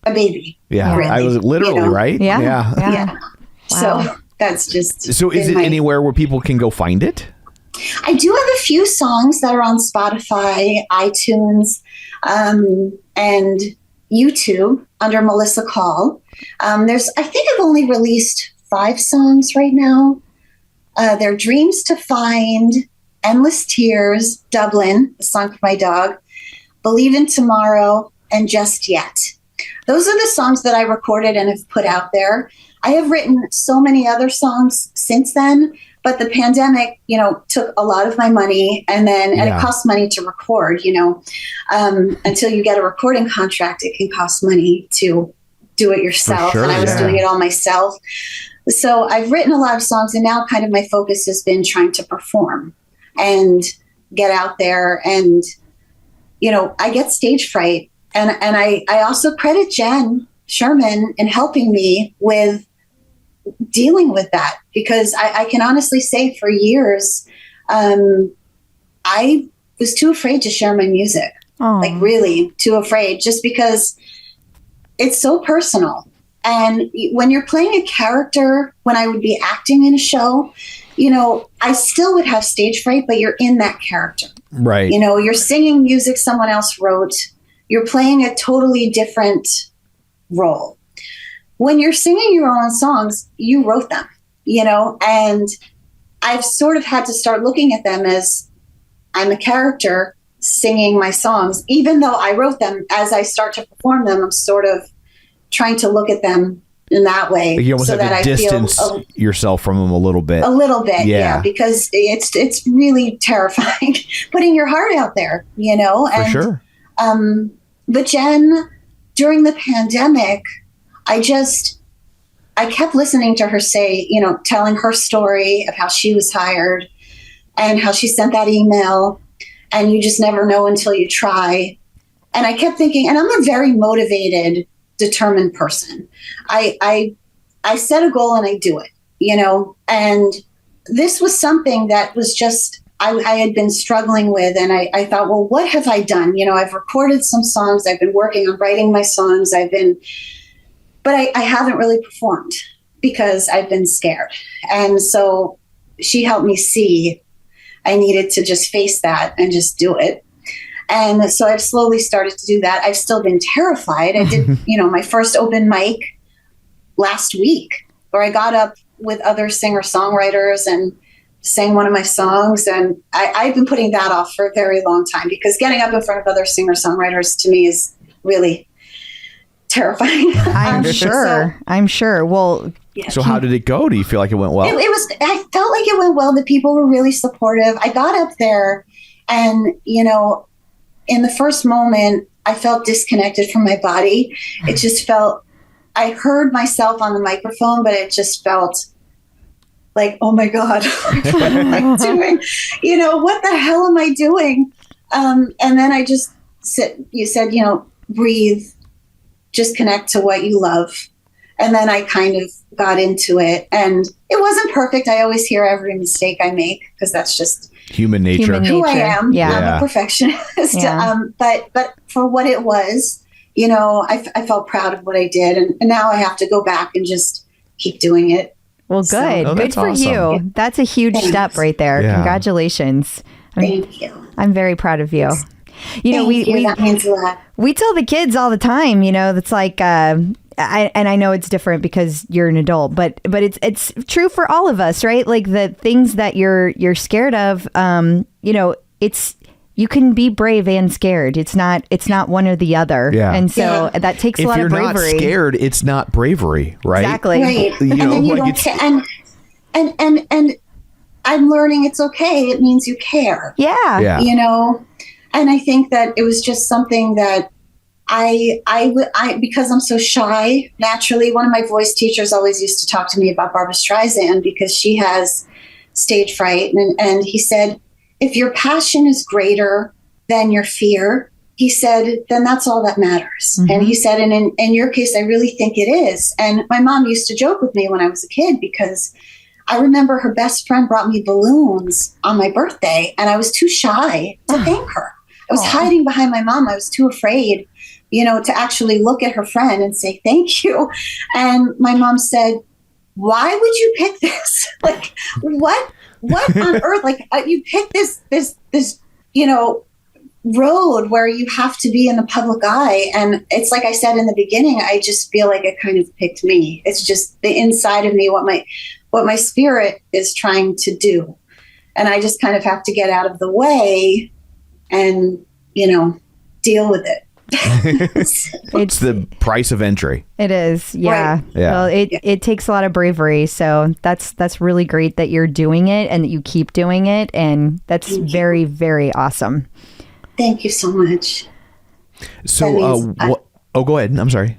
a baby. Yeah. Really, I was literally, right? Yeah. Yeah. Wow. So that's just. So is it anywhere where people can go find it? I do have a few songs that are on Spotify, iTunes, and YouTube under Melissa Kaul. I think I've only released 5 songs right now. They're Dreams to Find, Endless Tears, Dublin, a song for my dog, Believe in Tomorrow, and Just Yet. Those are the songs that I recorded and have put out there. I have written so many other songs since then, but the pandemic, took a lot of my money, and it costs money to record, until you get a recording contract, it can cost money to do it yourself. Sure, and I was doing it all myself. So I've written a lot of songs, and now kind of my focus has been trying to perform and get out there. And, I get stage fright, and I also credit Jen Sherman in helping me with dealing with that, because I can honestly say for years, I was too afraid to share my music. Aww. Like really too afraid, just because it's so personal. And when you're playing a character, when I would be acting in a show, I still would have stage fright, but you're in that character. Right. You're singing music someone else wrote. You're playing a totally different role. When you're singing your own songs, you wrote them, and I've sort of had to start looking at them as I'm a character singing my songs. Even though I wrote them, as I start to perform them, I'm sort of trying to look at them in that way. You almost so have that to I distance yourself from them a little bit. A little bit, yeah, because it's really terrifying putting your heart out there, For sure. But Jen, during the pandemic, I kept listening to her say, telling her story of how she was hired and how she sent that email, and you just never know until you try. And I kept thinking, and I'm a very motivated, determined person. I I set a goal and I do it, and this was something that was just, I had been struggling with. And I thought, well, what have I done? I've recorded some songs. I've been working on writing my songs. But I haven't really performed because I've been scared. And so she helped me see I needed to just face that and just do it. And so I've slowly started to do that. I've still been terrified. I did, my first open mic last week where I got up with other singer-songwriters and sang one of my songs. And I've been putting that off for a very long time because getting up in front of other singer-songwriters to me is really terrifying. I'm sure. Well, yeah. So how did it go? Do you feel like it went well? I felt like it went well. The people were really supportive. I got up there and, in the first moment, I felt disconnected from my body. It just felt, I heard myself on the microphone, but it just felt like, oh my God, what am I doing? What the hell am I doing? And then I just you said, breathe, just connect to what you love. And then I kind of got into it, and it wasn't perfect. I always hear every mistake I make because that's just human nature. Who I am. Yeah. I'm a perfectionist. Yeah. But for what it was, I felt proud of what I did, and now I have to go back and just keep doing it. Well, good. So, good for awesome. you. That's a huge step right there. Yeah. Congratulations. Thank you. I'm very proud of you. Thank you. That means a lot. We tell the kids all the time, it's like, I know it's different because you're an adult, but it's true for all of us, right? Like the things that you're scared of, you can be brave and scared. It's not one or the other. Yeah. And so that takes a lot of bravery. If you're not scared, it's not bravery, right? Exactly. Right. And then you don't care. And I'm learning it's okay. It means you care. Yeah. And I think that it was just something that I because I'm so shy, naturally, one of my voice teachers always used to talk to me about Barbra Streisand because she has stage fright. And he said, if your passion is greater than your fear, he said, then that's all that matters. Mm-hmm. And he said, and in your case, I really think it is. And my mom used to joke with me when I was a kid because I remember her best friend brought me balloons on my birthday and I was too shy to thank her. I was hiding behind my mom. I was too afraid, to actually look at her friend and say, thank you. And my mom said, why would you pick this? Like, what on earth? Like, you pick this, road where you have to be in the public eye. And it's like I said in the beginning, I just feel like it kind of picked me. It's just the inside of me, what my spirit is trying to do. And I just kind of have to get out of the way and, deal with it. It's the price of entry. It is. Yeah. Right. Yeah. Well, it takes a lot of bravery. So that's really great that you're doing it and that you keep doing it. And that's very, very awesome. Thank you so much. So, go ahead. I'm sorry.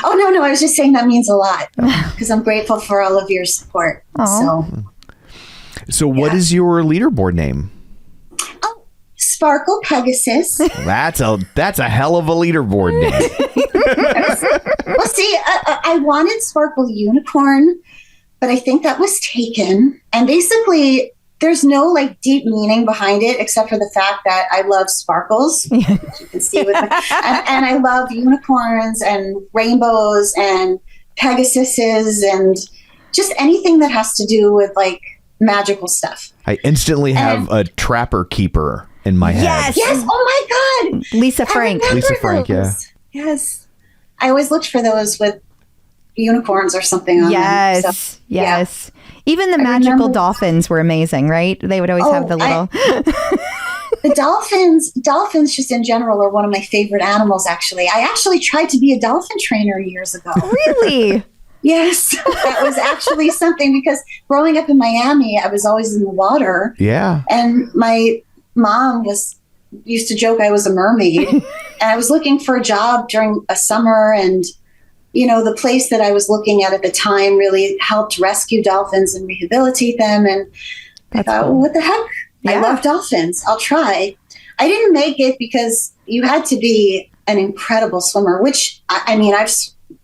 Oh, no. I was just saying that means a lot because I'm grateful for all of your support. So what is your leaderboard name? Sparkle Pegasus. That's a hell of a leaderboard name. Well, see, I wanted Sparkle Unicorn, but I think that was taken. And basically, there's no deep meaning behind it, except for the fact that I love sparkles, which you can see with me, and I love unicorns and rainbows and Pegasuses and just anything that has to do with magical stuff. I instantly have a Trapper Keeper in my head. Yes. Oh my God. Lisa Frank. Yeah. Yes. I always looked for those with unicorns or something on them. So, yes. Even the magical dolphins were amazing, right? They would always have the little... The dolphins just in general are one of my favorite animals, actually. I actually tried to be a dolphin trainer years ago. Really? Yes. That was actually something because growing up in Miami, I was always in the water. Yeah. And my mom used to joke I was a mermaid. And I was looking for a job during a summer, and the place that I was looking at the time really helped rescue dolphins and rehabilitate them. And I thought, well, what the heck? Yeah. I love dolphins. I'll try. I didn't make it because you had to be an incredible swimmer, which I've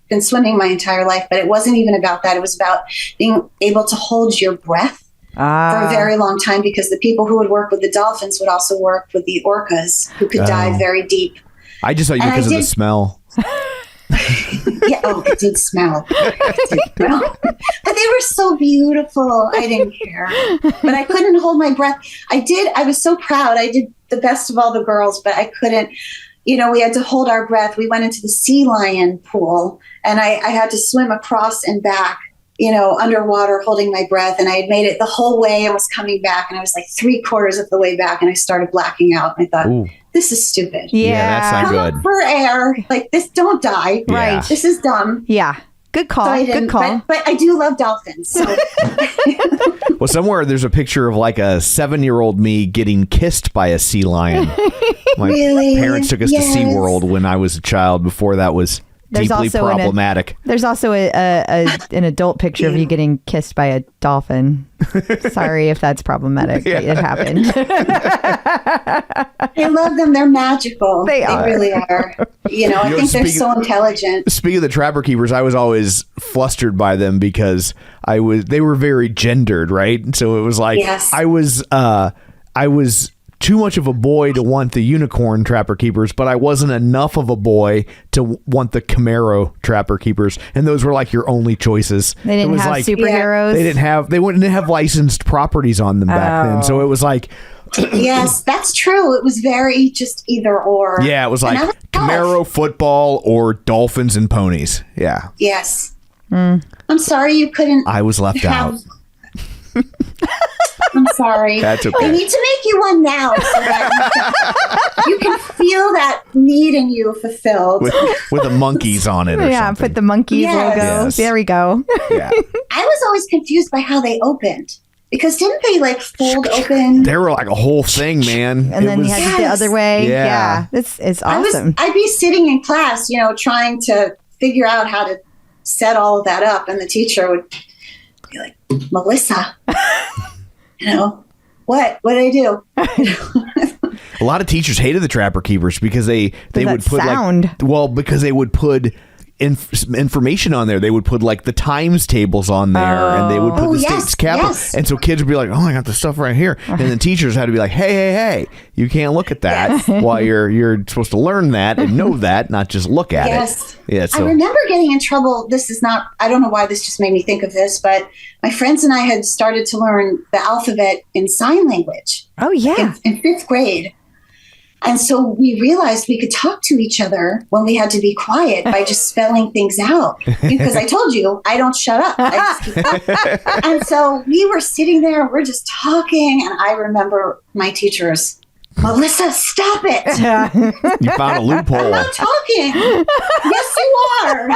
been swimming my entire life, but it wasn't even about that. It was about being able to hold your breath for a very long time, because the people who would work with the dolphins would also work with the orcas, who could dive very deep. I just thought you because of the smell. Yeah, it did smell. It did smell. But they were so beautiful. I didn't care. But I couldn't hold my breath. I was so proud. I did the best of all the girls, but I couldn't. We had to hold our breath. We went into the sea lion pool, and I had to swim across and back, underwater, holding my breath. And I had made it the whole way and was coming back. And I was like 3/4 of the way back, and I started blacking out. And I thought, ooh, this is stupid. Yeah, that's not Come good. up for air. Like this, don't die. Yeah. Right. This is dumb. Yeah. Good call. So I Good didn't, call. but I do love dolphins. So. Well, somewhere there's a picture of like a 7-year-old me getting kissed by a sea lion. My Really? parents took us Yes. to SeaWorld when I was a child. Before that was There's deeply also problematic. There's also an adult picture of you getting kissed by a dolphin. Sorry if that's problematic. But it happened. I love them. They're magical. They are. Really are. I think they're so intelligent. Speaking of the trapper keepers, I was always flustered by them because they were very gendered, right? So it was like Yes. I was too much of a boy to want the unicorn trapper keepers, but I wasn't enough of a boy to want the Camaro trapper keepers, and those were like your only choices. They didn't it was have like, superheroes. They wouldn't have licensed properties on them back then, so it was like. Yes, that's true. It was very just either or. Yeah, it was And like I was Camaro football or dolphins and ponies. Yeah. Yes. I'm sorry you couldn't. I was left out. I'm sorry. That's okay. I need to make you one now so that you can feel that need in you fulfilled. With the monkeys on it or Yeah, something. put the monkeys Yes. logo. Yes. There we go. Yeah. I was always confused by how they opened. Because didn't they like fold open? They were like a whole thing, man. And then you had it the other way. Yeah. Yeah. It's awesome. I'd be sitting in class, trying to figure out how to set all of that up. And the teacher would be like, Melissa, what did I do? A lot of teachers hated the trapper keepers because they would put sound. because they would put information on there. They would put like the times tables on there, and they would put the state's capital. Yes. And so kids would be like, "Oh, I got the stuff right here." And then teachers had to be like, "Hey, you can't look at that while you're supposed to learn that and know that, not just look at Yes. it." Yeah. So I remember getting in trouble. I don't know why this just made me think of this, but my friends and I had started to learn the alphabet in sign language Oh, yeah. in 5th grade. And so we realized we could talk to each other when we had to be quiet by just spelling things out. Because I told you, I don't shut up. I just keep talking. And so we were sitting there, we're just talking. And I remember my teachers, Melissa, stop it. you found a loophole. I'm not talking. Yes, you are.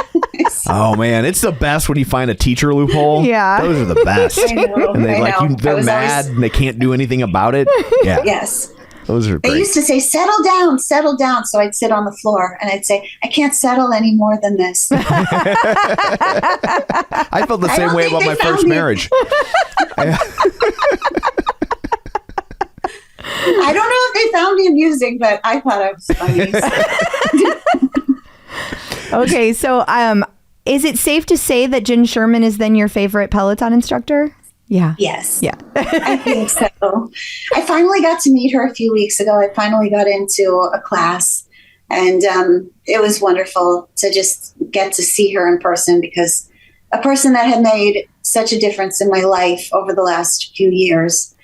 Oh man, it's the best when you find a teacher loophole. Yeah. Those are the best. I know, And they I know. they're I was mad always- and they can't do anything about it. Yeah. Yes. Those are They great. used to say, settle down. So I'd sit on the floor and I'd say, I can't settle any more than this. I felt the I same don't way think about they my found first me. marriage. I don't know if they found me amusing, but I thought I was funny. Okay, so is it safe to say that Jen Sherman is then your favorite Peloton instructor? Yeah. Yes. Yeah. I think so. I finally got to meet her a few weeks ago. I finally got into a class, and it was wonderful to just get to see her in person, because a person that had made such a difference in my life over the last few years,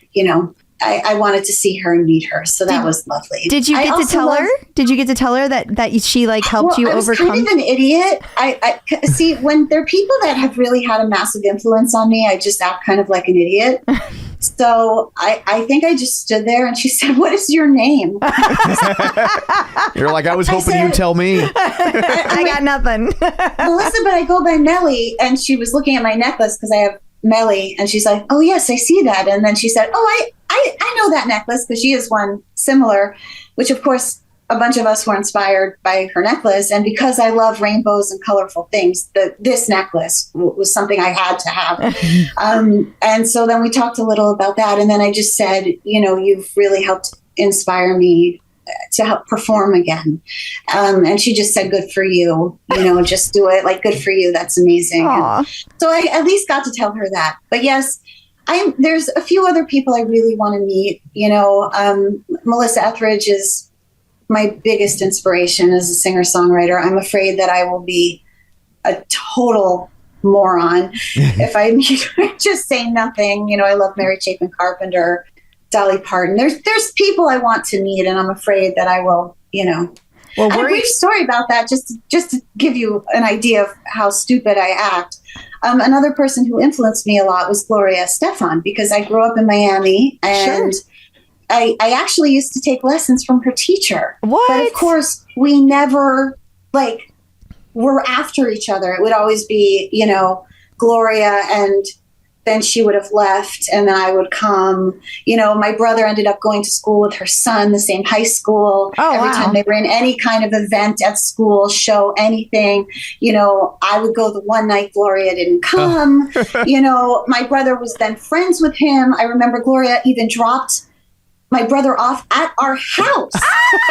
I wanted to see her and meet her. So that was lovely. Did you get to tell her? Did you get to tell her that she helped you I was overcome? kind of an idiot. I see, when there are people that have really had a massive influence on me, I just act kind of like an idiot. So I think I just stood there and she said, "What is your name?" You're like, I was hoping you'd tell me. I got nothing. Melissa, but I go by Mellie. And she was looking at my necklace because I have Mellie. And she's like, "Oh, yes, I see that." And then she said, "Oh, I know that necklace," because she has one similar, which of course a bunch of us were inspired by her necklace. And because I love rainbows and colorful things, this necklace was something I had to have. And so then we talked a little about that. And then I just said, you've really helped inspire me to help perform again. And she just said, good for you, just do it. Like, good for you. That's amazing. So I at least got to tell her that. But yes, there's a few other people I really want to meet. Melissa Etheridge is my biggest inspiration as a singer-songwriter. I'm afraid that I will be a total moron if I just say nothing. I love Mary Chapin Carpenter, Dolly Parton. There's people I want to meet, and I'm afraid that I will, Well, a brief story about that, just to give you an idea of how stupid I act. Another person who influenced me a lot was Gloria Estefan, because I grew up in Miami, and I actually used to take lessons from her teacher. What? But of course, we never were after each other. It would always be, Gloria, and then she would have left, and then I would come. My brother ended up going to school with her son, the same high school. Every time they were in any kind of event at school, show, anything, I would go the one night Gloria didn't come. My brother was then friends with him. I remember Gloria even dropped my brother off at our house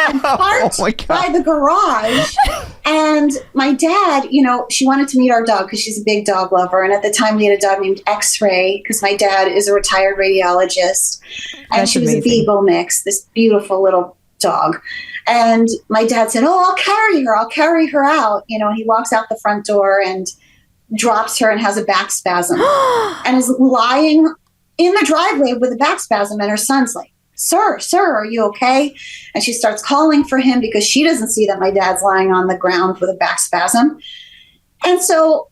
and parked by the garage. And my dad, she wanted to meet our dog because she's a big dog lover. And at the time we had a dog named X-Ray because my dad is a retired radiologist. And she was a Beagle mix, this beautiful little dog. And my dad said, I'll carry her out. He walks out the front door and drops her and has a back spasm and is lying in the driveway with a back spasm. And her son's like, Sir, are you okay? And she starts calling for him because she doesn't see that my dad's lying on the ground with a back spasm. And so,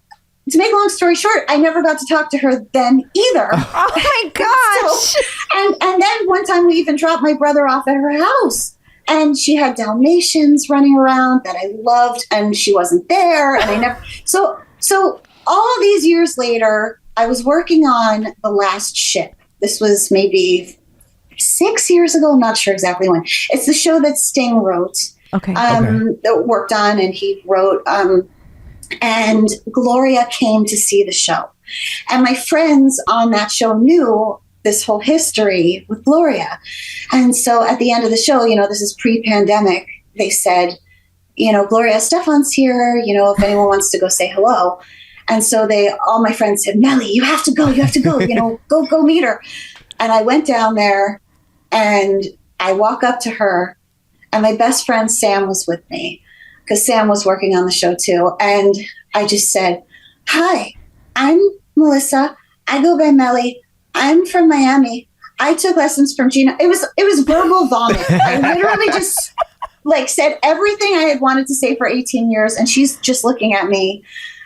to make a long story short, I never got to talk to her then either. Oh my gosh. And then one time we even dropped my brother off at her house. And she had Dalmatians running around that I loved, and she wasn't there. And I never. So all these years later, I was working on The Last Ship. This was maybe 6 years ago. I'm not sure exactly when. It's the show that Sting wrote. That worked on, and he wrote. And Gloria came to see the show. And my friends on that show knew this whole history with Gloria. And so at the end of the show, this is pre-pandemic, they said, Gloria Estefan's here, if anyone wants to go say hello. And so all my friends said, Mellie, you have to go, go meet her. And I went down there and I walk up to her, and my best friend Sam was with me because Sam was working on the show too. And I just said, hi, I'm Melissa. I go by Mellie. I'm from Miami. I took lessons from Gina. It was verbal vomit. I literally just said everything I had wanted to say for 18 years. And she's just looking at me,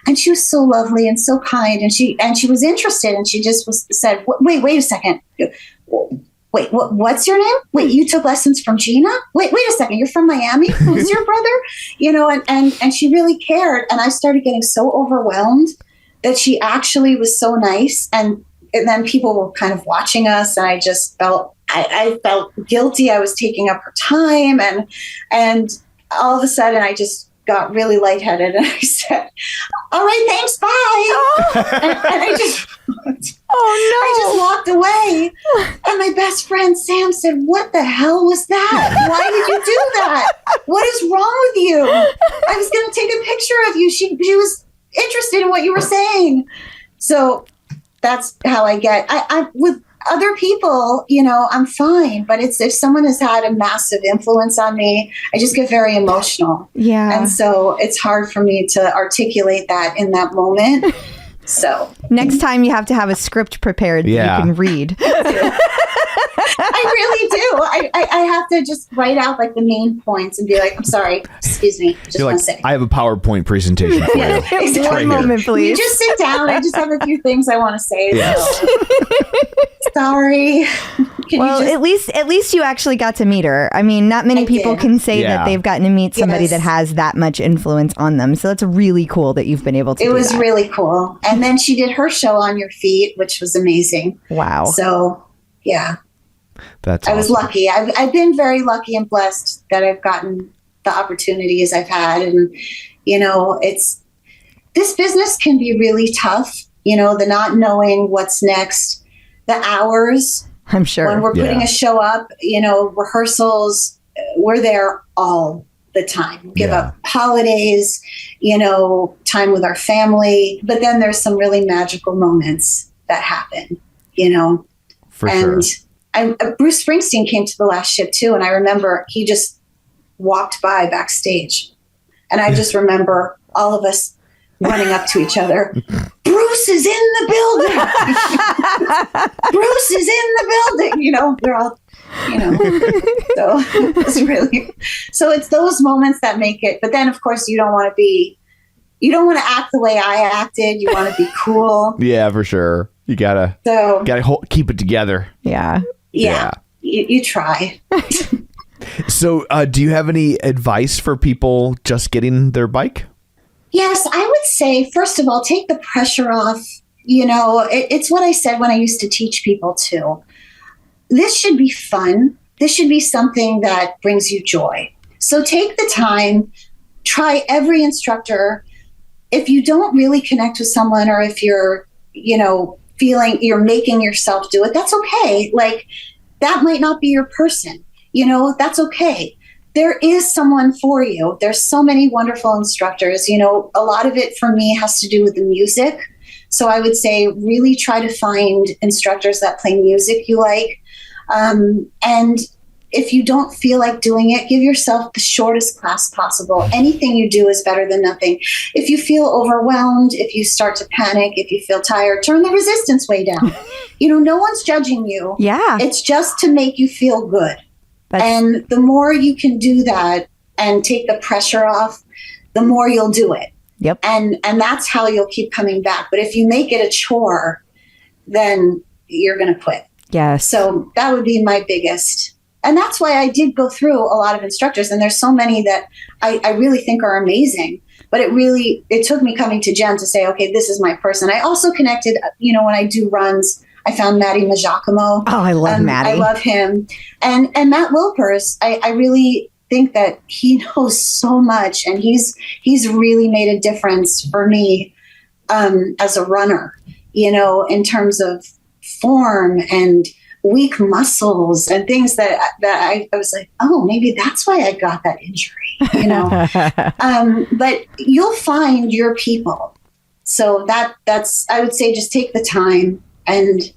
and she was so lovely and so kind. And she was interested, and she just said, wait a second. Wait, what's your name? Wait, you took lessons from Gina? Wait a second. You're from Miami? Who's your brother? And she really cared. And I started getting so overwhelmed that she actually was so nice. And then people were kind of watching us, and I just felt, I felt guilty. I was taking up her time. And all of a sudden I just got really lightheaded, and I said, all right, thanks, bye. And I just... I just walked away, and my best friend Sam said, what the hell was that? Why did you do that? What is wrong with you? I was going to take a picture of you. She was interested in what you were saying. So that's how I get. I with other people, I'm fine. But if someone has had a massive influence on me, I just get very emotional. Yeah. And so it's hard for me to articulate that in that moment. So next time you have to have a script prepared that you can read. I really do. I have to just write out the main points and be like, I'm sorry, excuse me. Just want to say. I have a PowerPoint presentation for you. Exactly. One moment, please. You just sit down. I just have a few things I want to say. Yes. So. Sorry. At least you actually got to meet her. I mean, not many people can say that they've gotten to meet somebody that has that much influence on them. So that's really cool that you've been able to do that. It was really cool. And then she did her show On Your Feet, which was amazing. Wow. So, yeah. That's I was lucky. I've been very lucky and blessed that I've gotten the opportunities I've had. And, this business can be really tough, the not knowing what's next, the hours. I'm sure. When we're putting a show up, rehearsals, we're there all the time. Give up holidays, time with our family. But then there's some really magical moments that happen, For and sure. Bruce Springsteen came to the last ship too. And I remember he just walked by backstage. And I just remember all of us running up to each other. Bruce is in the building. Bruce is in the building. They're all, so it's really, so it's those moments that make it. But then of course you don't want to act the way I acted. You want to be cool. Yeah, for sure. You gotta keep it together. Yeah. You try. So do you have any advice for people just getting their bike? Yes, I would say, first of all, take the pressure off. It's what I said when I used to teach people too. This should be fun. This should be something that brings you joy. So take the time, try every instructor. If you don't really connect with someone, or if you're, feeling you're making yourself do it, that's okay. Like, that might not be your person. That's okay. There is someone for you. There's so many wonderful instructors. A lot of it for me has to do with the music. So I would say really try to find instructors that play music you like. And if you don't feel like doing it, give yourself the shortest class possible. Anything you do is better than nothing. If you feel overwhelmed, if you start to panic, if you feel tired, turn the resistance way down. No one's judging you. Yeah. It's just to make you feel good. And the more you can do that and take the pressure off, the more you'll do it. Yep. And that's how you'll keep coming back. But if you make it a chore, then you're going to quit. Yes. So that would be my biggest. And that's why I did go through a lot of instructors. And there's so many that I really think are amazing. But it took me coming to Jen to say, okay, this is my person. I also connected, when I do runs, I found Matty Majacomo. Oh, I love Matty. I love him. And Matt Wilpers, I really think that he knows so much, and he's really made a difference for me as a runner, in terms of form and weak muscles and things that I was like, oh, maybe that's why I got that injury, but you'll find your people. So that's, I would say, just take the time and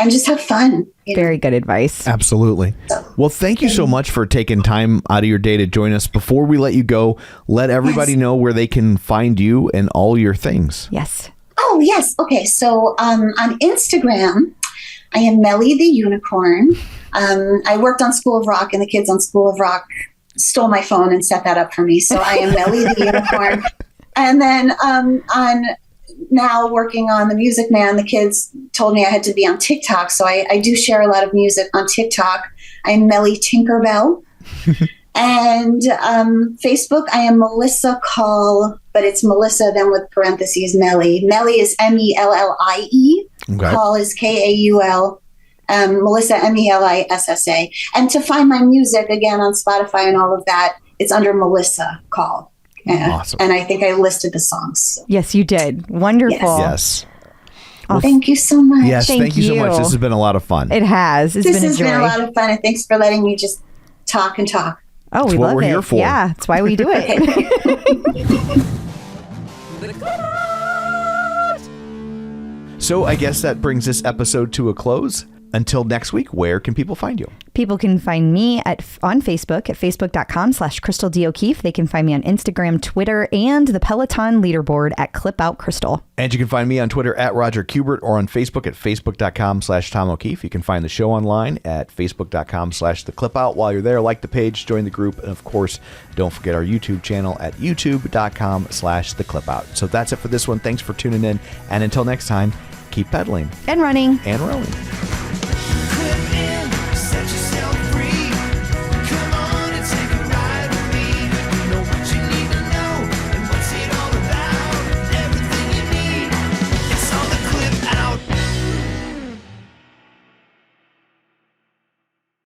just have fun. Very good advice. Absolutely. Well, thank you so much for taking time out of your day to join us. Before we let you go, let everybody know where they can find you and all your things. Yes. Oh, yes. Okay. So on Instagram, I am Mellie the Unicorn. I worked on School of Rock, and the kids on School of Rock stole my phone and set that up for me. So I am Mellie the Unicorn. And then on now working on the Music Man, the kids told me I had to be on TikTok. So I do share a lot of music on TikTok. I'm Mellie Tinkerbell. And Facebook, I am Melissa Kaul, but it's Melissa then with parentheses Mellie. Mellie is Mellie. Okay. Kaul is Kaul. Melissa Melissa. And to find my music again on Spotify and all of that, it's under Melissa Kaul. Awesome. And I think I listed the songs. Yes, you did. Wonderful. Yes. Well, thank you so much. Yes, thank you so much. This has been a lot of fun. It has. This has been a lot of fun, and thanks for letting me just talk and talk. Oh, we love it. That's what we're here for. Yeah, that's why we do it. So I guess that brings this episode to a close. Until next week, where can people find you? People can find me on Facebook at facebook.com/Crystal D. O'Keefe. They can find me on Instagram, Twitter, and the Peloton leaderboard at ClipOutCrystal. And you can find me on Twitter at Roger Kubert or on Facebook at facebook.com/Tom O'Keefe. You can find the show online at facebook.com/TheClipOut. While you're there, like the page, join the group, and of course, don't forget our YouTube channel at youtube.com/TheClipOut. So that's it for this one. Thanks for tuning in. And until next time, keep pedaling and running and rowing.